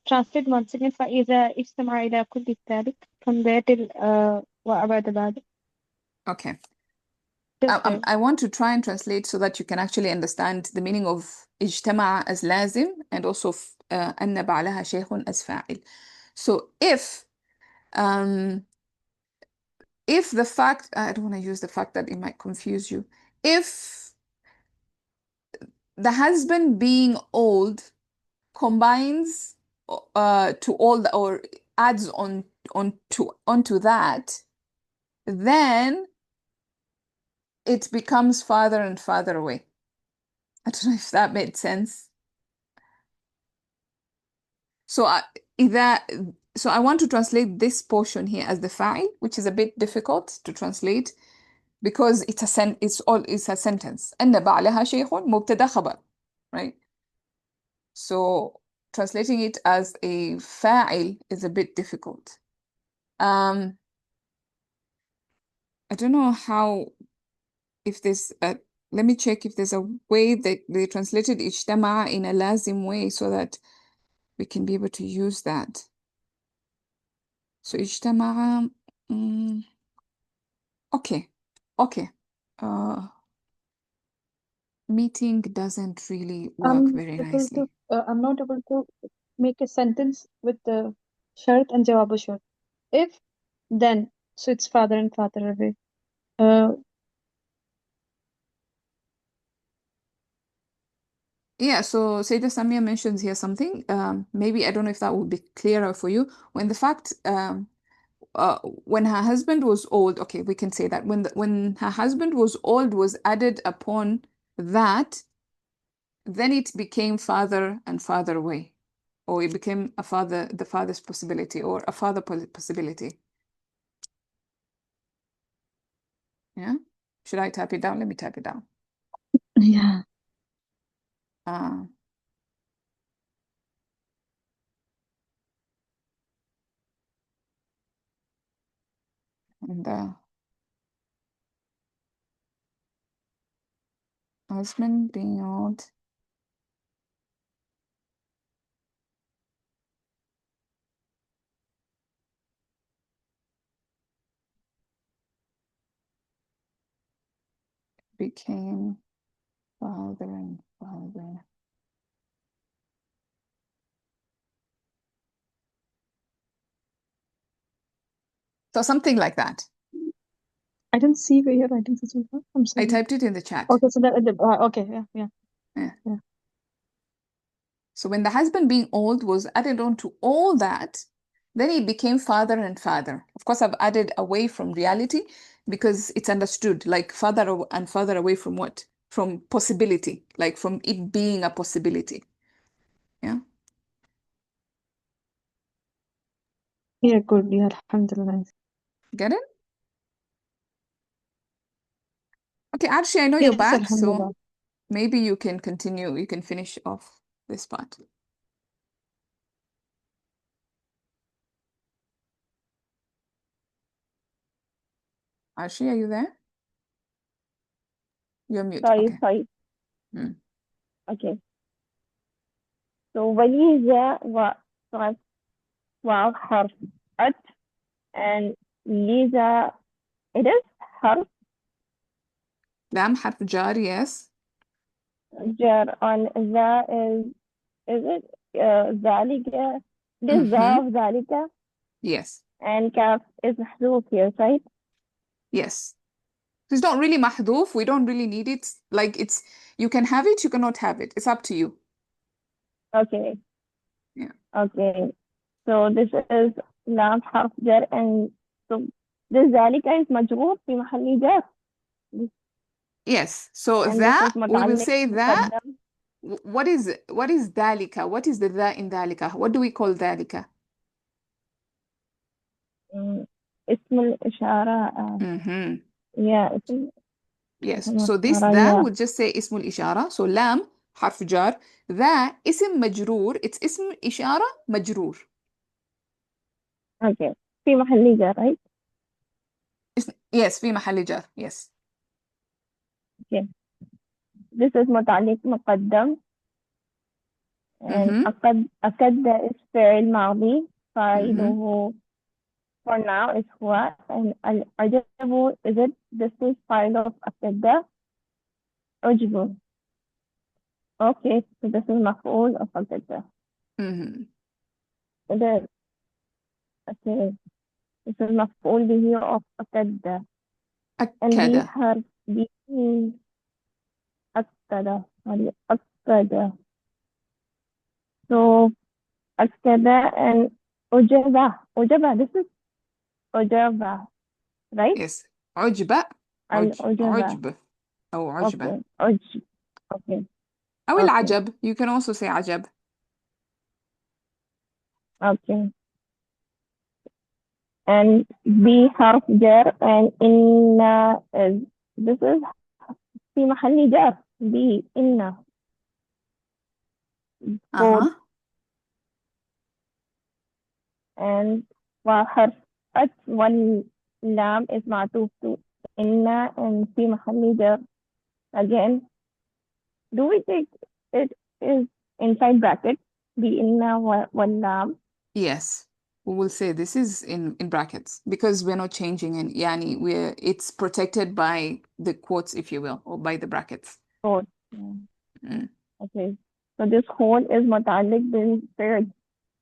Speaker 4: translate once again فإذا اجتمع إلى كل ذلك from there till وأبعد بعد.
Speaker 1: Okay.
Speaker 4: Just there.
Speaker 1: I want to try and translate so that you can actually understand the meaning of اجتمع as لازم and also أن بعلها شيخ as فاعل. So if the fact, I don't want to use the fact that it might confuse you. If the husband being old combines to all or adds onto that, then it becomes farther and farther away. I don't know if that made sense. So I want to translate this portion here as the fa'il, which is a bit difficult to translate because it's a sentence. أن بعلها شيخ مبتدا خبر, right? So translating it as a fa'il is a bit difficult. I don't know how, if there's a, let me check if there's a way that they translated اجتمع in a lazim way so that we can be able to use that. So اجتمع, okay, okay. Meeting doesn't really work very nicely.
Speaker 4: I'm not able to make a sentence with the shart and jawab shart. If, then, so it's farther and farther away.
Speaker 1: Yeah, so Sayyidah Samia mentions here something. Maybe I don't know if that would be clearer for you. When the fact, when her husband was old, okay, we can say that when her husband was old was added upon that, then it became farther and farther away, or it became a father, the farthest possibility, or a father possibility. Yeah, should I type it down? Let me type it down.
Speaker 4: Yeah.
Speaker 1: And the husband being old. Became father and father. So something like that.
Speaker 4: I didn't see where you're writing this. I'm
Speaker 1: I
Speaker 4: sorry.
Speaker 1: typed it in the chat.
Speaker 4: Okay, so that, okay, yeah.
Speaker 1: So when the husband being old was added on to all that, then he became father and father. Of course, I've added away from reality because it's understood, like farther and farther away from what? From possibility, like from it being a possibility. Yeah.
Speaker 4: Yeah, good. Yeah, alhamdulillah.
Speaker 1: Get it? Okay, Arshi, I know you're
Speaker 4: Yes,
Speaker 1: back, so
Speaker 4: alhamdulillah.
Speaker 1: maybe you can continue. You can finish off this part. Arshi, are you there? You're mute. Okay.
Speaker 3: Sorry.
Speaker 1: Hmm.
Speaker 3: Okay. So وليزة واو حرف أت and ليزة it is حرف
Speaker 1: لام حرف جار, yes.
Speaker 3: جر on ذا is it ذلك this ذا ذلك
Speaker 1: Yes.
Speaker 3: and كاف is محذوف here right?
Speaker 1: Yes. It's not really mahdoof. We don't really need it. Like it's, you can have it, you cannot have it. It's up to you.
Speaker 3: Okay.
Speaker 1: Yeah.
Speaker 3: Okay. So this is لام حرف جر and so this ذلك is مجرور في محل جر.
Speaker 1: Yes. So
Speaker 3: And
Speaker 1: that,
Speaker 3: this is
Speaker 1: we will
Speaker 3: متعلق
Speaker 1: say that.
Speaker 3: مقدم.
Speaker 1: What is dhalika? What is the dha in dhalika? What do we call dhalika?
Speaker 3: اسم الإشارة yeah اسم
Speaker 1: Yes.
Speaker 3: اسم
Speaker 1: So this
Speaker 3: الإشارة
Speaker 1: dha
Speaker 3: yeah
Speaker 1: would just say اسم الإشارة. So lam حرف جار. Dha اسم مجرور. It's اسم إشارة مجرور.
Speaker 3: okay في محل جر right
Speaker 1: Yes. في محل جر. Yes.
Speaker 3: okay this is متعلق مقدم and أكد is فعل ماضي فاعله for now is هو and العجب is it this is file of أكد عجب okay so this is مفعول of أكد ده okay this is مفعول به of أكد and
Speaker 1: أكد.
Speaker 3: be حرف be أكد sorry أكد so أكد and أجب this is أجب right
Speaker 1: Yes. عجبة.
Speaker 3: الأجب
Speaker 1: عجب أو عجبة.
Speaker 3: okay عجب okay
Speaker 1: أو
Speaker 3: okay
Speaker 1: العجب. You can also say عجب.
Speaker 3: okay and be حرف جر and إن is this is في محل جر be إن
Speaker 1: Uh-huh.
Speaker 3: and وحرف أت واللام is معطوف to إن and في محل جر. Again, do we take it is inside bracket بإن واللام?
Speaker 1: Yes. We will say this is in brackets because we're not changing and yani it's protected by the quotes, if you will, or by the brackets.
Speaker 3: Oh,
Speaker 1: Mm.
Speaker 3: okay. So this whole is متعلق بالفعل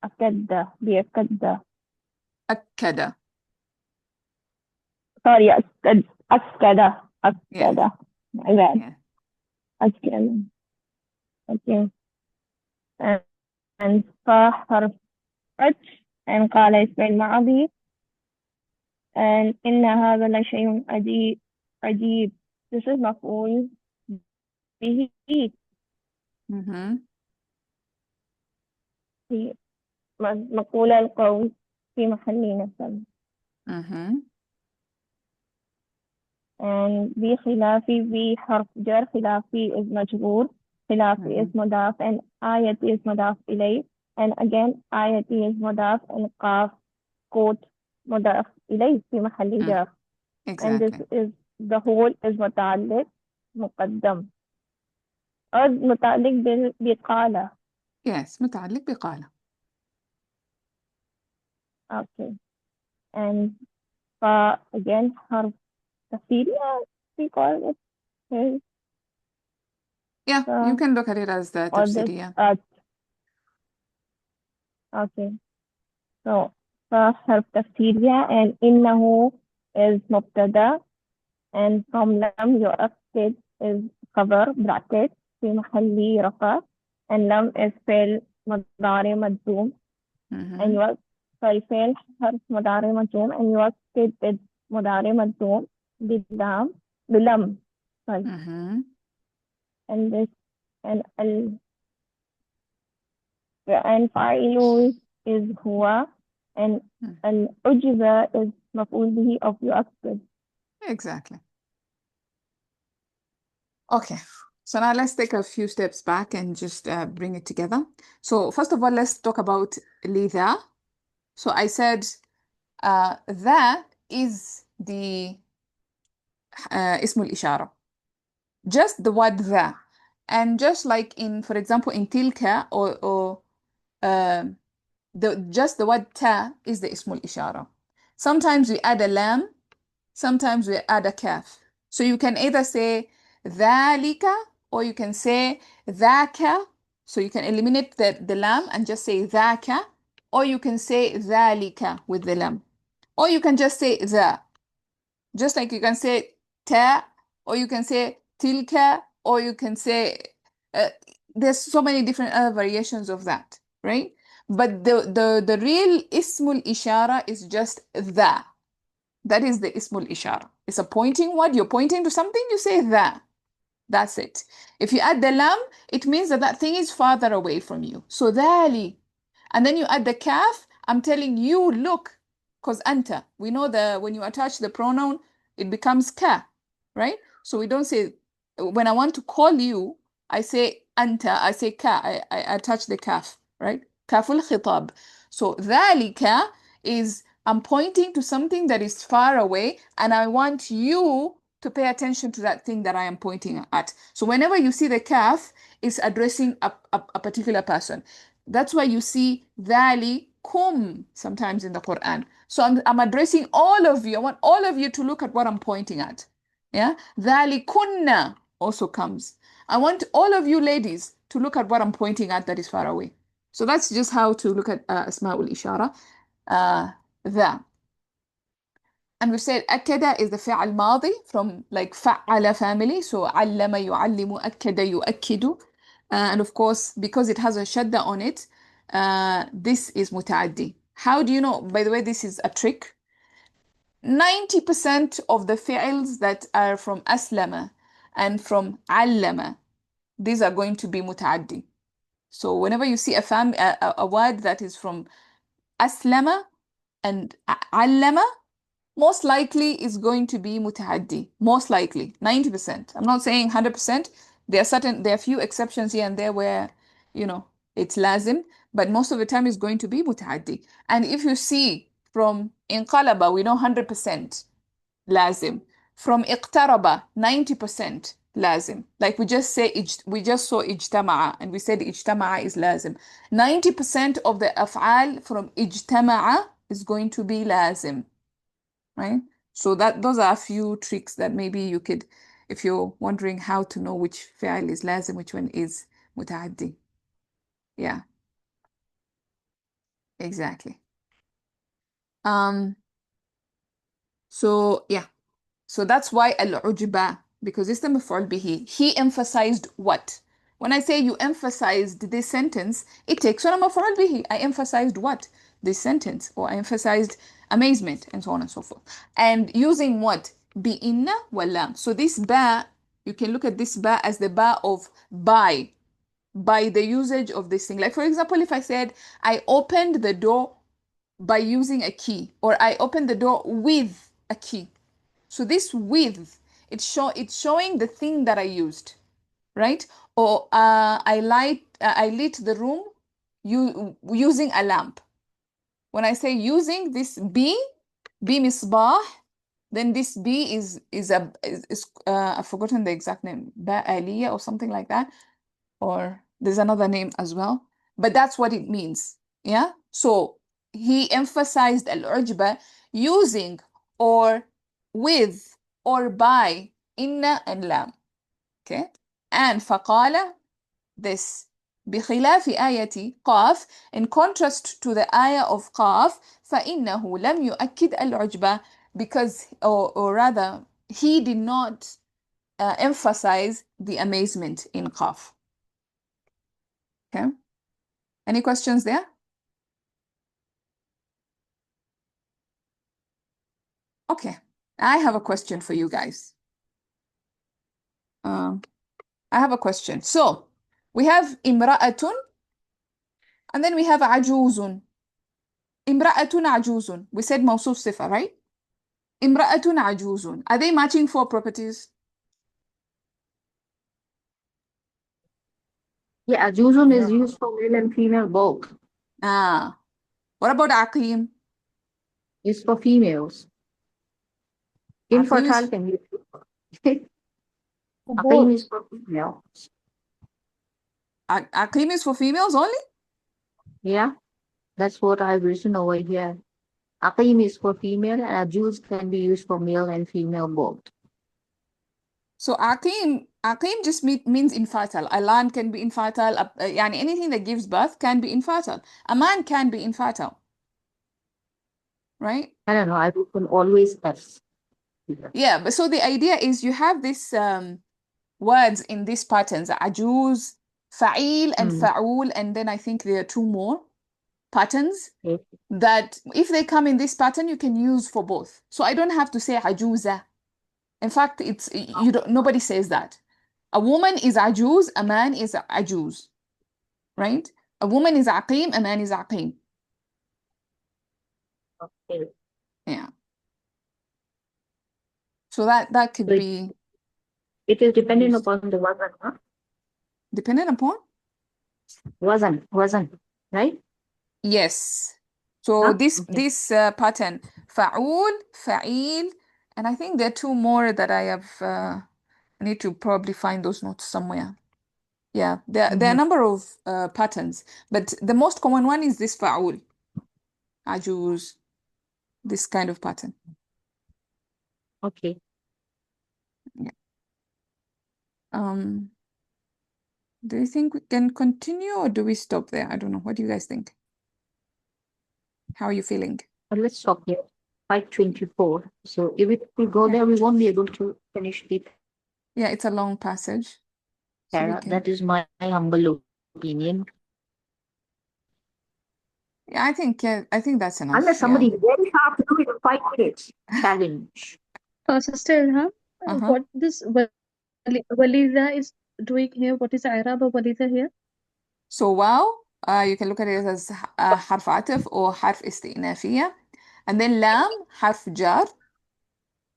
Speaker 3: أكد بيكد.
Speaker 1: أكد.
Speaker 3: Sorry, أكد أكد
Speaker 1: Yeah.
Speaker 3: أكد. My bad.
Speaker 1: Yeah.
Speaker 3: أكد. Okay. And فحرف فتح and قال اسم الماضي and إن هذا لشيء عجيب. This is مفعول به.
Speaker 1: Mm-hmm.
Speaker 3: مقول القول في محل نصب.
Speaker 1: Mm-hmm.
Speaker 3: and بخلافي بحرف جر خلافي is مجرور خلافي is مضاف and آيتي is مضاف إليه and again آيتي is مضاف and قاف quote مضاف إليه في محل جر and this
Speaker 1: Exactly.
Speaker 3: is the whole is متعلق مقدم or متعلق بقال.
Speaker 1: Yes. متعلق بقال.
Speaker 3: okay and again حرف تفسيري we call it okay.
Speaker 1: Yeah, you can look at it as the
Speaker 3: or this
Speaker 1: تفسيرية.
Speaker 3: okay so حرف تفسيرية and إنه is مبتدأ and from لم يؤكد is خبر bracket في محل رفع and لم is فعل مضارع مجزوم and فعل حرف مضارع مجزوم and يؤكد is مضارع مجزوم بلم sorry and this and فاعله is هو and الأجزاء is مفعول به of يؤكد.
Speaker 1: Exactly. Okay. So now let's take a few steps back and just bring it together. So first of all, let's talk about لذا. So I said ذا is the اسم الإشارة. Just the word ذا. And just like in, for example, in تلك or just the word تا is the اسم الإشارة. Sometimes we add a lam, sometimes we add a kaf. So you can either say ذلك or you can say ذاك. So you can eliminate the lam and just say ذاك, or you can say ذلك with the lam, or you can just say ذا. Just like you can say ta, or you can say tilka, or you can say there's so many different other variations of that, right? But the real ismul ishara is just the. That is the ismul ishara. It's a pointing word. You're pointing to something, you say the. That's it. If you add the lam, it means that that thing is farther away from you. So dhali. And then you add the kaf, I'm telling you, look, because anta. We know that when you attach the pronoun, it becomes ka, right? So we don't say, when I want to call you, I say anta, I say ka, I attach the kaf, right? Kaful khitab. So dhalika is I'm pointing to something that is far away, and I want you to pay attention to that thing that I am pointing at. So whenever you see the kaf, it's addressing a particular person. That's why you see kum sometimes in the Quran. So I'm addressing all of you. I want all of you to look at what I'm pointing at. Yeah, kunna also comes. I want all of you ladies to look at what I'm pointing at that is far away. So that's just how to look at Asma'ul Ishara. ذا. And we said أكد is the فعل ماضي from like فعل family. So علم يعلم أكد يؤكد. And of course, because it has a shadda on it, this is متعدي. How do you know? By the way, this is a trick. 90% of the fi'ls that are from أسلم and from علم, these are going to be متعدي. So whenever you see a word that is from أسلم and علم, most likely is going to be mutaaddi. Most likely, 90%. I'm not saying 100%. There are few exceptions here and there where, it's lazim, but most of the time it's going to be mutaaddi. And if you see from inqalaba, we know 100% lazim. From iqtaraba, 90% lazim. Like we just saw ijtama'a, and we said ijtama'a is lazim. 90% of the af'al from ijtama'a is going to be lazim, right? So those are a few tricks that maybe you could, if you're wondering how to know which fi'al is lazim, which one is mutaaddi. Yeah, exactly. So yeah, so that's why al-ujba, because it's the maf'ul bihi. He emphasized what? When I say you emphasized this sentence, it takes on a maf'ul bihi. I emphasized what? This sentence, or I emphasized amazement, and so on and so forth. And using what? Bi-inna wal lam. So this ba, you can look at this ba as the ba of by the usage of this thing. Like for example, if I said I opened the door by using a key, or I opened the door with a key. So this with, it's showing the thing that I used, right? Or I lit the room using a lamp. When I say using this B misbah, then this B is I've forgotten the exact name, ba'aliyah or something like that, or there's another name as well, but that's what it means. Yeah. So he emphasized al-ujba using or with or by inna and lam. Okay. And faqala, this بخلاف آية قاف, in contrast to the ayah of قاف, فإنه لم يؤكد العجبة, because or rather he did not emphasize the amazement in قاف. Okay. Any questions there? Okay. I have a question for you guys. I have a question. So we have imra'atun, and then we have ajuzun. Imra'atun ajuzun. We said mawsuf sifa, right? Imra'atun ajuzun. Are they matching for properties?
Speaker 2: Yeah, ajuzun is used for male and female both.
Speaker 1: What about aqim?
Speaker 2: It's for females.
Speaker 1: Aqim
Speaker 2: Infertile
Speaker 1: is,
Speaker 2: can be
Speaker 4: For
Speaker 2: aqim
Speaker 4: both.
Speaker 2: is for female.
Speaker 1: aqim is for females only?
Speaker 2: Yeah, that's what I've written over here. Aqim is for female, and ajuz can be used for male and female both.
Speaker 1: So aqim just means infertile. Alan can be infertile. Yani anything that gives birth can be infertile. A man can be infertile. Right?
Speaker 2: I don't know, I've written always S.
Speaker 1: Yeah, but so the idea is you have this words in these patterns, ajuz, fa'il, and fa'ul, and then I think there are two more patterns
Speaker 2: Okay.
Speaker 1: that if they come in this pattern, you can use for both. So I don't have to say ajuza. In fact, nobody says that. A woman is ajuz, a man is ajuz, right? A woman is aqim, a man is aqim.
Speaker 2: Okay.
Speaker 1: Yeah. So that could
Speaker 2: So
Speaker 1: be
Speaker 2: it is dependent
Speaker 1: used.
Speaker 2: upon the wazan, huh?
Speaker 1: Dependent upon?
Speaker 2: Wazan, right?
Speaker 1: Yes. So
Speaker 2: Huh?
Speaker 1: this
Speaker 2: Okay.
Speaker 1: this pattern, fa'ul, fa'il, and I think there are two more that I have. I need to probably find those notes somewhere. Yeah, there are a number of patterns, but the most common one is this fa'ul, ajuz, this kind of pattern.
Speaker 2: Okay.
Speaker 1: Yeah. Do you think we can continue or do we stop there? I don't know. What do you guys think? How are you feeling?
Speaker 2: But let's stop here. 5:24. So if we go
Speaker 1: Yeah.
Speaker 2: there, we won't be able to finish the
Speaker 1: Yeah, it's a long passage. So we
Speaker 2: para.
Speaker 1: can.
Speaker 2: That is my humble opinion.
Speaker 1: Yeah, I think that's enough.
Speaker 2: Unless
Speaker 1: Yeah.
Speaker 2: somebody is very sharp to do it in 5 minutes. Challenge.
Speaker 4: Sister Ilham,
Speaker 1: Uh-huh.
Speaker 4: what this Walida is doing here? What is the Arab of Walida here?
Speaker 1: So wow, you can look at it as حرف عطف or حرف استئنافية, and then lam حرف جار.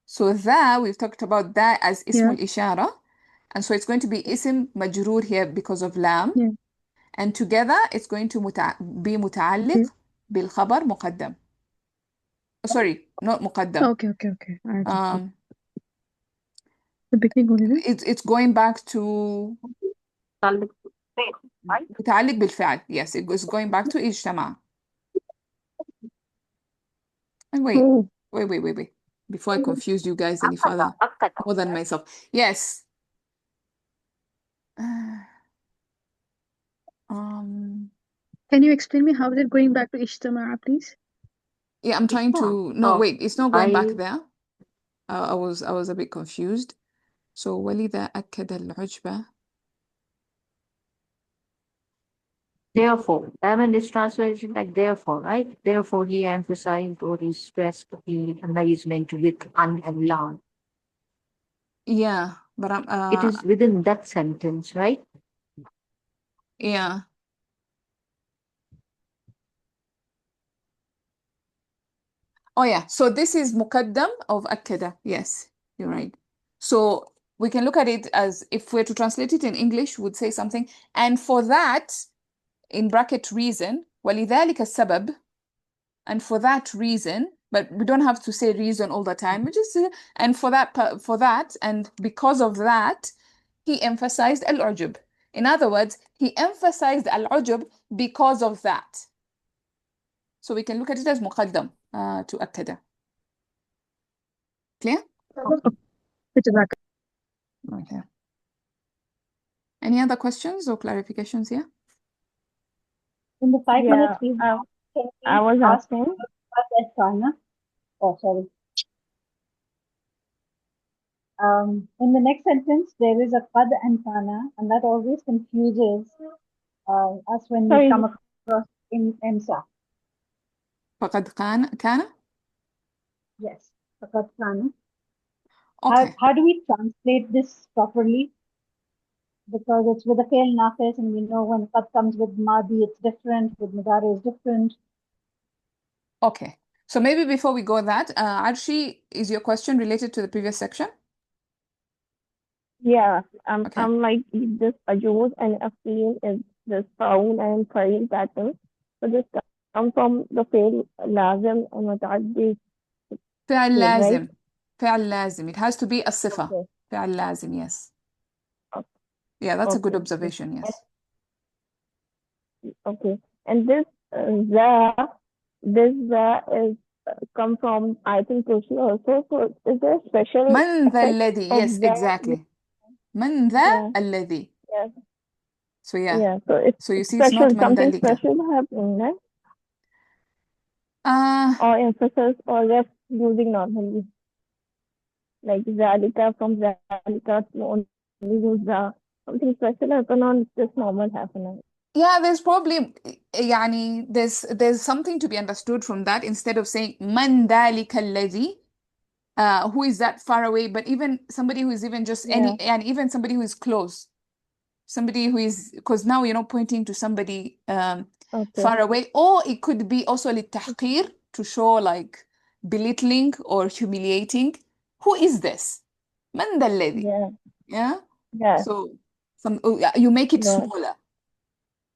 Speaker 1: So that we've talked about that as اسم
Speaker 4: Yeah.
Speaker 1: الإشارة, and so it's going to be اسم مجرور here because of lam.
Speaker 4: Yeah.
Speaker 1: and together it's going to be متعلق بالخبر مقدم. Sorry, not مقدم.
Speaker 4: Okay. Alright.
Speaker 1: Um,
Speaker 4: The beginning only.
Speaker 1: it's going back to متعلق بالفعل. Yes, it's going back to اجتمع. And wait. Before I confuse you guys any further, more than myself. Yes.
Speaker 4: Can you explain me how is it going back to Ishtama'a, please?
Speaker 1: Yeah, I'm trying to. No,
Speaker 2: Oh,
Speaker 1: wait, it's not going back
Speaker 2: I
Speaker 1: there. I was a bit confused. So ولذا أكد العجبة.
Speaker 2: therefore, I mean this translation like therefore, right? Therefore he emphasized or he stressed the amazement with an and la.
Speaker 1: Yeah, but
Speaker 2: It is within that sentence, right?
Speaker 1: yeah. Oh yeah, so this is muqaddam of akkada. Yes, you're right. So we can look at it as, if we're to translate it in English, we would say something. And for that, in bracket reason, وَلِذَلِكَ السَّبَبِ, and for that reason, but we don't have to say reason all the time. We just say, and for that, and because of that, he emphasized al-ujub. In other words, he emphasized al-ujub because of that. So we can look at it as muqaddam to akkada. Clear? Okay. Any other questions or clarifications here?
Speaker 5: In the 5
Speaker 3: Yeah,
Speaker 5: minutes we have,
Speaker 3: I was
Speaker 5: ask
Speaker 3: asking.
Speaker 5: Qad and Kana? Oh, sorry. In the next sentence, there is a Qad and Kana, and that always confuses us when we
Speaker 3: Sorry.
Speaker 5: come across in EMSA.
Speaker 1: فقد كان.
Speaker 5: Yes, Qad Kana.
Speaker 1: Okay.
Speaker 5: How do we translate this properly? Because it's with a fail nafis, and we know when Qad comes with Madi, it's different, with Mudari is different.
Speaker 1: Okay. So maybe before we go that, Arshi, is your question related to the previous section?
Speaker 3: Yeah,
Speaker 1: Okay.
Speaker 3: I'm like this ajuz and afeel is this faul and fa'il pattern. So this come from the fail lazim and muta'addi,
Speaker 1: فعل
Speaker 3: right?
Speaker 1: لازم. فعل لازم. It has to be a صفة.
Speaker 3: Okay.
Speaker 1: فعل لازم, yes.
Speaker 3: Okay.
Speaker 1: Yeah, that's a good
Speaker 3: Okay.
Speaker 1: observation, yes.
Speaker 3: Okay. And this za is come from, I think, Tushi also. So is there a special
Speaker 1: من ذا
Speaker 3: effect
Speaker 1: الذي?
Speaker 3: of
Speaker 1: Yes,
Speaker 3: za?
Speaker 1: exactly. من ذا
Speaker 3: Yeah.
Speaker 1: الذي.
Speaker 3: Yeah.
Speaker 1: So yeah.
Speaker 3: Yeah. So it's
Speaker 1: So you see, it's not
Speaker 3: special,
Speaker 1: من
Speaker 3: something
Speaker 1: ذلك.
Speaker 3: special happening, right? Or emphasis or just using normally. Like Zalika, from Zalika to only use the something special happen on just normal happening.
Speaker 1: Yeah, there's probably يعني there's something to be understood from that, instead of saying من ذلك الذي, who is that far away, but even somebody who is even just
Speaker 3: Yeah.
Speaker 1: and even somebody who is close, somebody who is, because now you're not pointing to somebody
Speaker 3: Okay.
Speaker 1: far away, or it could be also للتحقير, to show like belittling or humiliating. Who is this? من ذا الذي?
Speaker 3: Yeah.
Speaker 1: Yeah.
Speaker 3: Yeah.
Speaker 1: So you make it
Speaker 3: Got it.
Speaker 1: smaller,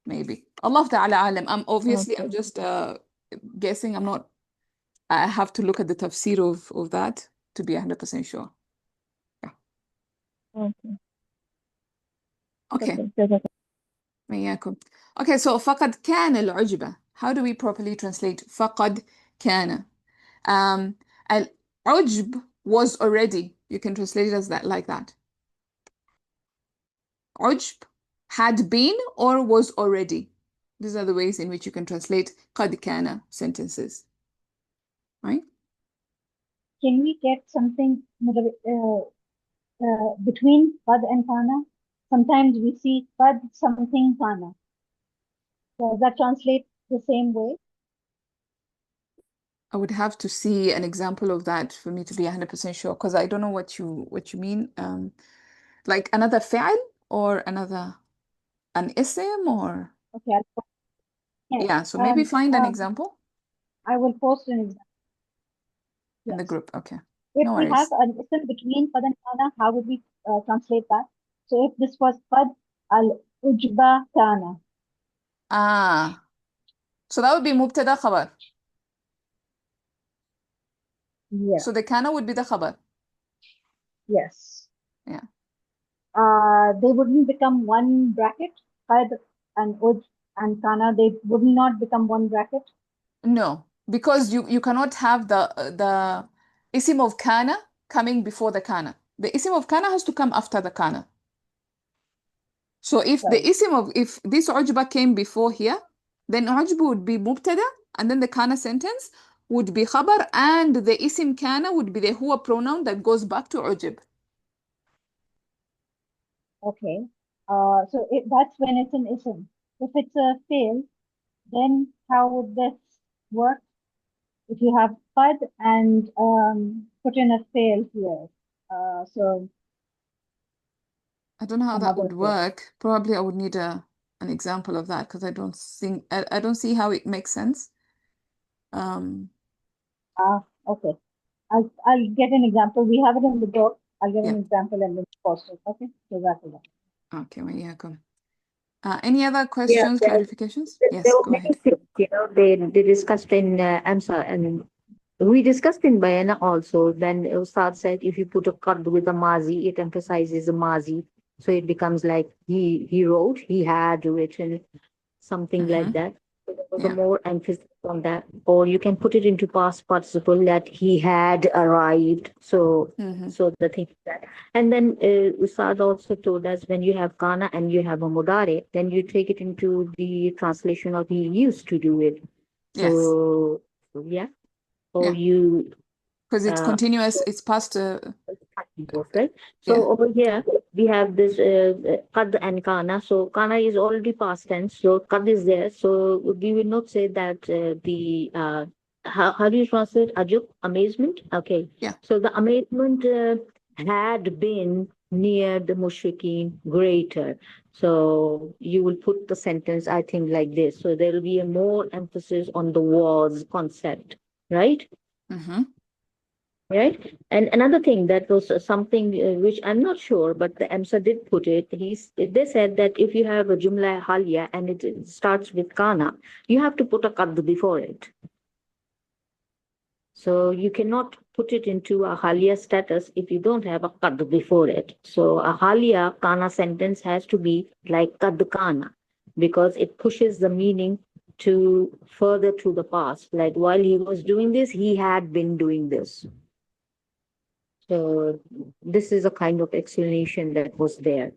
Speaker 1: maybe. Allah Ta'ala alam. I'm
Speaker 3: Okay.
Speaker 1: just guessing. I have to look at the tafsir of that to be 100% sure.
Speaker 3: Okay.
Speaker 1: Okay.
Speaker 3: Okay.
Speaker 1: وإياكم. Okay, so فقد كان العجبة. How do we properly translate فقد كان? العجب was already. You can translate it as that, like that. عجب had been or was already. These are the ways in which you can translate قد كان sentences. Right?
Speaker 5: Can we get something between Qad and Kana? Sometimes we see Qad something Kana. Does that translate the same way?
Speaker 1: I would have to see an example of that for me to be 100% sure, because I don't know what you mean. Like another fi'l or an ism or
Speaker 5: Okay.
Speaker 1: yeah. So maybe find an example
Speaker 5: I will post an example.
Speaker 1: in the
Speaker 5: Yes.
Speaker 1: group. Okay.
Speaker 5: If
Speaker 1: No
Speaker 5: we have
Speaker 1: worries.
Speaker 5: an ism between Qad and Kana, how would we translate that? So if this was Qad al-Ujba Kana,
Speaker 1: So that would be مبتدا خبر.
Speaker 5: Yeah.
Speaker 1: So the kana would be the khabar.
Speaker 5: Yes.
Speaker 1: Yeah.
Speaker 5: They wouldn't become one bracket. Qad and uj and kana, they would not become one bracket.
Speaker 1: No, because you cannot have the isim of kana coming before the kana. The isim of kana has to come after the kana. So if the
Speaker 5: Right.
Speaker 1: isim of, if this ujba came before here, then ujba would be mubtada, and then the kana sentence would be khabar, and the isim kana would be the huwa pronoun that goes back to ujb.
Speaker 5: Okay. So that's when it's an ism. If it's a fail, then how would this work? If you have qad and put in a fail here. So
Speaker 1: I don't know how that
Speaker 5: another
Speaker 1: would
Speaker 5: fail.
Speaker 1: work. Probably I would need an example of that because I don't think I don't see how it makes sense.
Speaker 5: Okay. I'll get an example. We have it in the book. I'll get an
Speaker 1: Yeah.
Speaker 5: example and then post it. Okay. So that's it.
Speaker 1: Okay, وإياكم. Any other
Speaker 2: Yeah,
Speaker 1: questions, clarifications?
Speaker 2: there
Speaker 1: Yes,
Speaker 2: were
Speaker 1: go
Speaker 2: many
Speaker 1: ahead.
Speaker 2: things, they discussed in AMSA, and we discussed in Bayana also. Then Ustad said if you put a qad with a mazi, it emphasizes the mazi. So it becomes like he wrote, he had written, something like
Speaker 1: Mhm.
Speaker 2: that. So there was a
Speaker 1: Yeah.
Speaker 2: more emphasis on that. Or you can put it into past participle that he had arrived. So
Speaker 1: Mhm.
Speaker 2: so the thing is that. And then Usad also told us when you have kana and you have a mudare, then you take it into the translation of he used to do it.
Speaker 1: Yes.
Speaker 2: So yeah. Or
Speaker 1: Yeah.
Speaker 2: you
Speaker 1: Because it's continuous, it's past.
Speaker 2: right? So
Speaker 1: Yeah.
Speaker 2: over here we have this qad and kana. So kana is already past tense. So qad is there. So we will not say that the how do you translate ajub? Amazement. Okay.
Speaker 1: Yeah.
Speaker 2: So the amazement had been near the mushrikeen greater. So you will put the sentence, I think, like this. So there will be a more emphasis on the was concept, right?
Speaker 1: Mhm.
Speaker 2: Right. And another thing that was something which I'm not sure, but the EMSA did put it. They said that if you have a Jumla Halia and it starts with Kana, you have to put a qad before it. So you cannot put it into a Halia status if you don't have a qad before it. So a Halia Kana sentence has to be like qad Kana because it pushes the meaning to further to the past. Like while he was doing this, he had been doing this. So this is a kind of explanation that was there.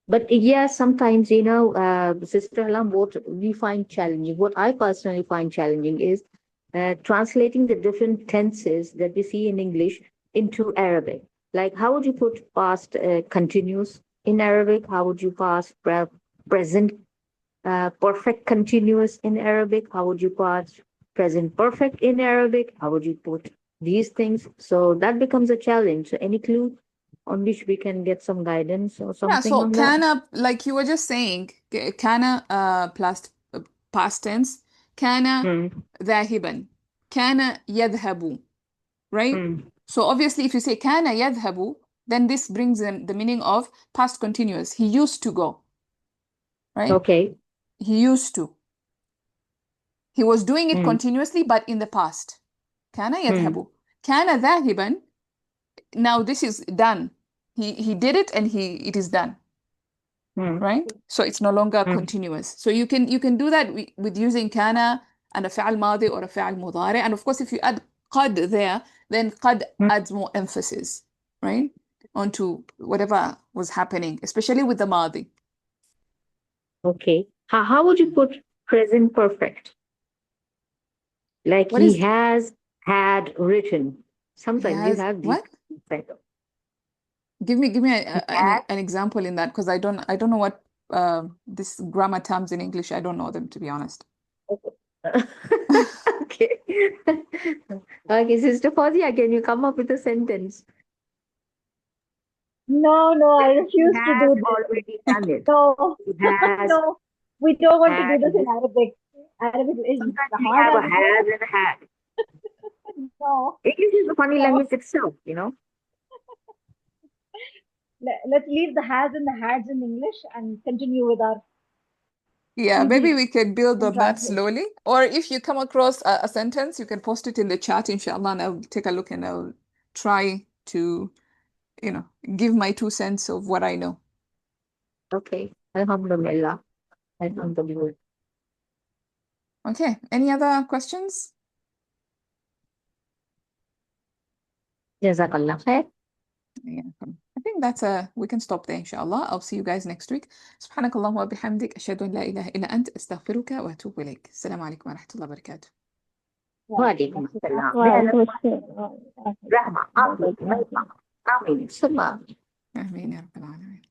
Speaker 2: But yeah, sometimes, Sister Alam, what we find challenging, what I personally find challenging is translating the different tenses that we see in English into Arabic. Like, how would you put past continuous in Arabic? How would you pass present perfect continuous in Arabic? How would you pass present perfect in Arabic? How would you put these things? So that becomes a challenge. So any clue on which we can get some guidance or
Speaker 1: Yeah.
Speaker 2: something
Speaker 1: So
Speaker 2: on that?
Speaker 1: kana, like you were just saying, kana plus past tense. Kana
Speaker 2: Hmm.
Speaker 1: ذاهبا. kana يذهب. Right?
Speaker 2: Hmm.
Speaker 1: So obviously, if you say kana يذهب, then this brings in the meaning of past continuous. He used to go. Right?
Speaker 2: Okay.
Speaker 1: He used to. He was doing it
Speaker 2: Hmm.
Speaker 1: continuously, but in the past. كان
Speaker 2: Hmm.
Speaker 1: يذهب. كان ذاهبا. Now this is done. He did it and it is done.
Speaker 2: Hmm.
Speaker 1: Right? So it's no longer
Speaker 2: Hmm.
Speaker 1: continuous. So you can do that with using كان and a فعل ماضي or a فعل مضارع. And of course, if you add قد there, then قد
Speaker 2: Hmm.
Speaker 1: adds more emphasis, right? Onto whatever was happening, especially with the ماضي.
Speaker 2: Okay. How would you put present perfect? Like
Speaker 1: What
Speaker 2: he
Speaker 1: is
Speaker 2: has had written.
Speaker 1: he
Speaker 2: Sometimes you
Speaker 1: has
Speaker 2: have these
Speaker 1: what?
Speaker 2: kind of.
Speaker 1: Give me
Speaker 2: He has.
Speaker 1: an example in that because I don't know what this grammar terms in English. I don't know them, to be honest.
Speaker 2: Okay. Okay, Sister Fauziya, can you come up with a sentence?
Speaker 5: No, I
Speaker 2: He
Speaker 5: refuse to
Speaker 2: has
Speaker 5: do this.
Speaker 2: already done it.
Speaker 5: No,
Speaker 2: He has
Speaker 5: no, we don't want to
Speaker 2: had
Speaker 5: do this in
Speaker 2: this.
Speaker 5: Arabic. Arabic is
Speaker 2: Sometimes
Speaker 5: the
Speaker 2: we
Speaker 5: hard
Speaker 2: have a
Speaker 5: Arabic.
Speaker 2: has and a had.
Speaker 5: No,
Speaker 2: English is a funny
Speaker 5: no.
Speaker 2: language itself, you know.
Speaker 5: Let's leave the has and the hads in English and continue with our
Speaker 1: Yeah, maybe we can build
Speaker 5: And
Speaker 1: on that
Speaker 5: translate.
Speaker 1: slowly. Or if you come across a sentence, you can post it in the chat, inshallah, and I'll take a look and I'll try to, give my 2 cents of what I know.
Speaker 2: Okay. Alhamdulillah. Alhamdulillah.
Speaker 1: Okay, any other questions?
Speaker 2: Jazakallah khair.
Speaker 1: Yeah, I think we can stop there, inshallah. I'll see you guys next week. سبحانك اللهم وبحمدك أشهد أن لا إله إلا أنت أستغفرك وأتوب إليك. السلام عليكم ورحمة الله وبركاته.
Speaker 2: Walaikum assalam.
Speaker 3: وعليكم السلام.
Speaker 2: Rahma. Amin. Amin. Amin. Summa.
Speaker 1: آمين يا رب العالمين.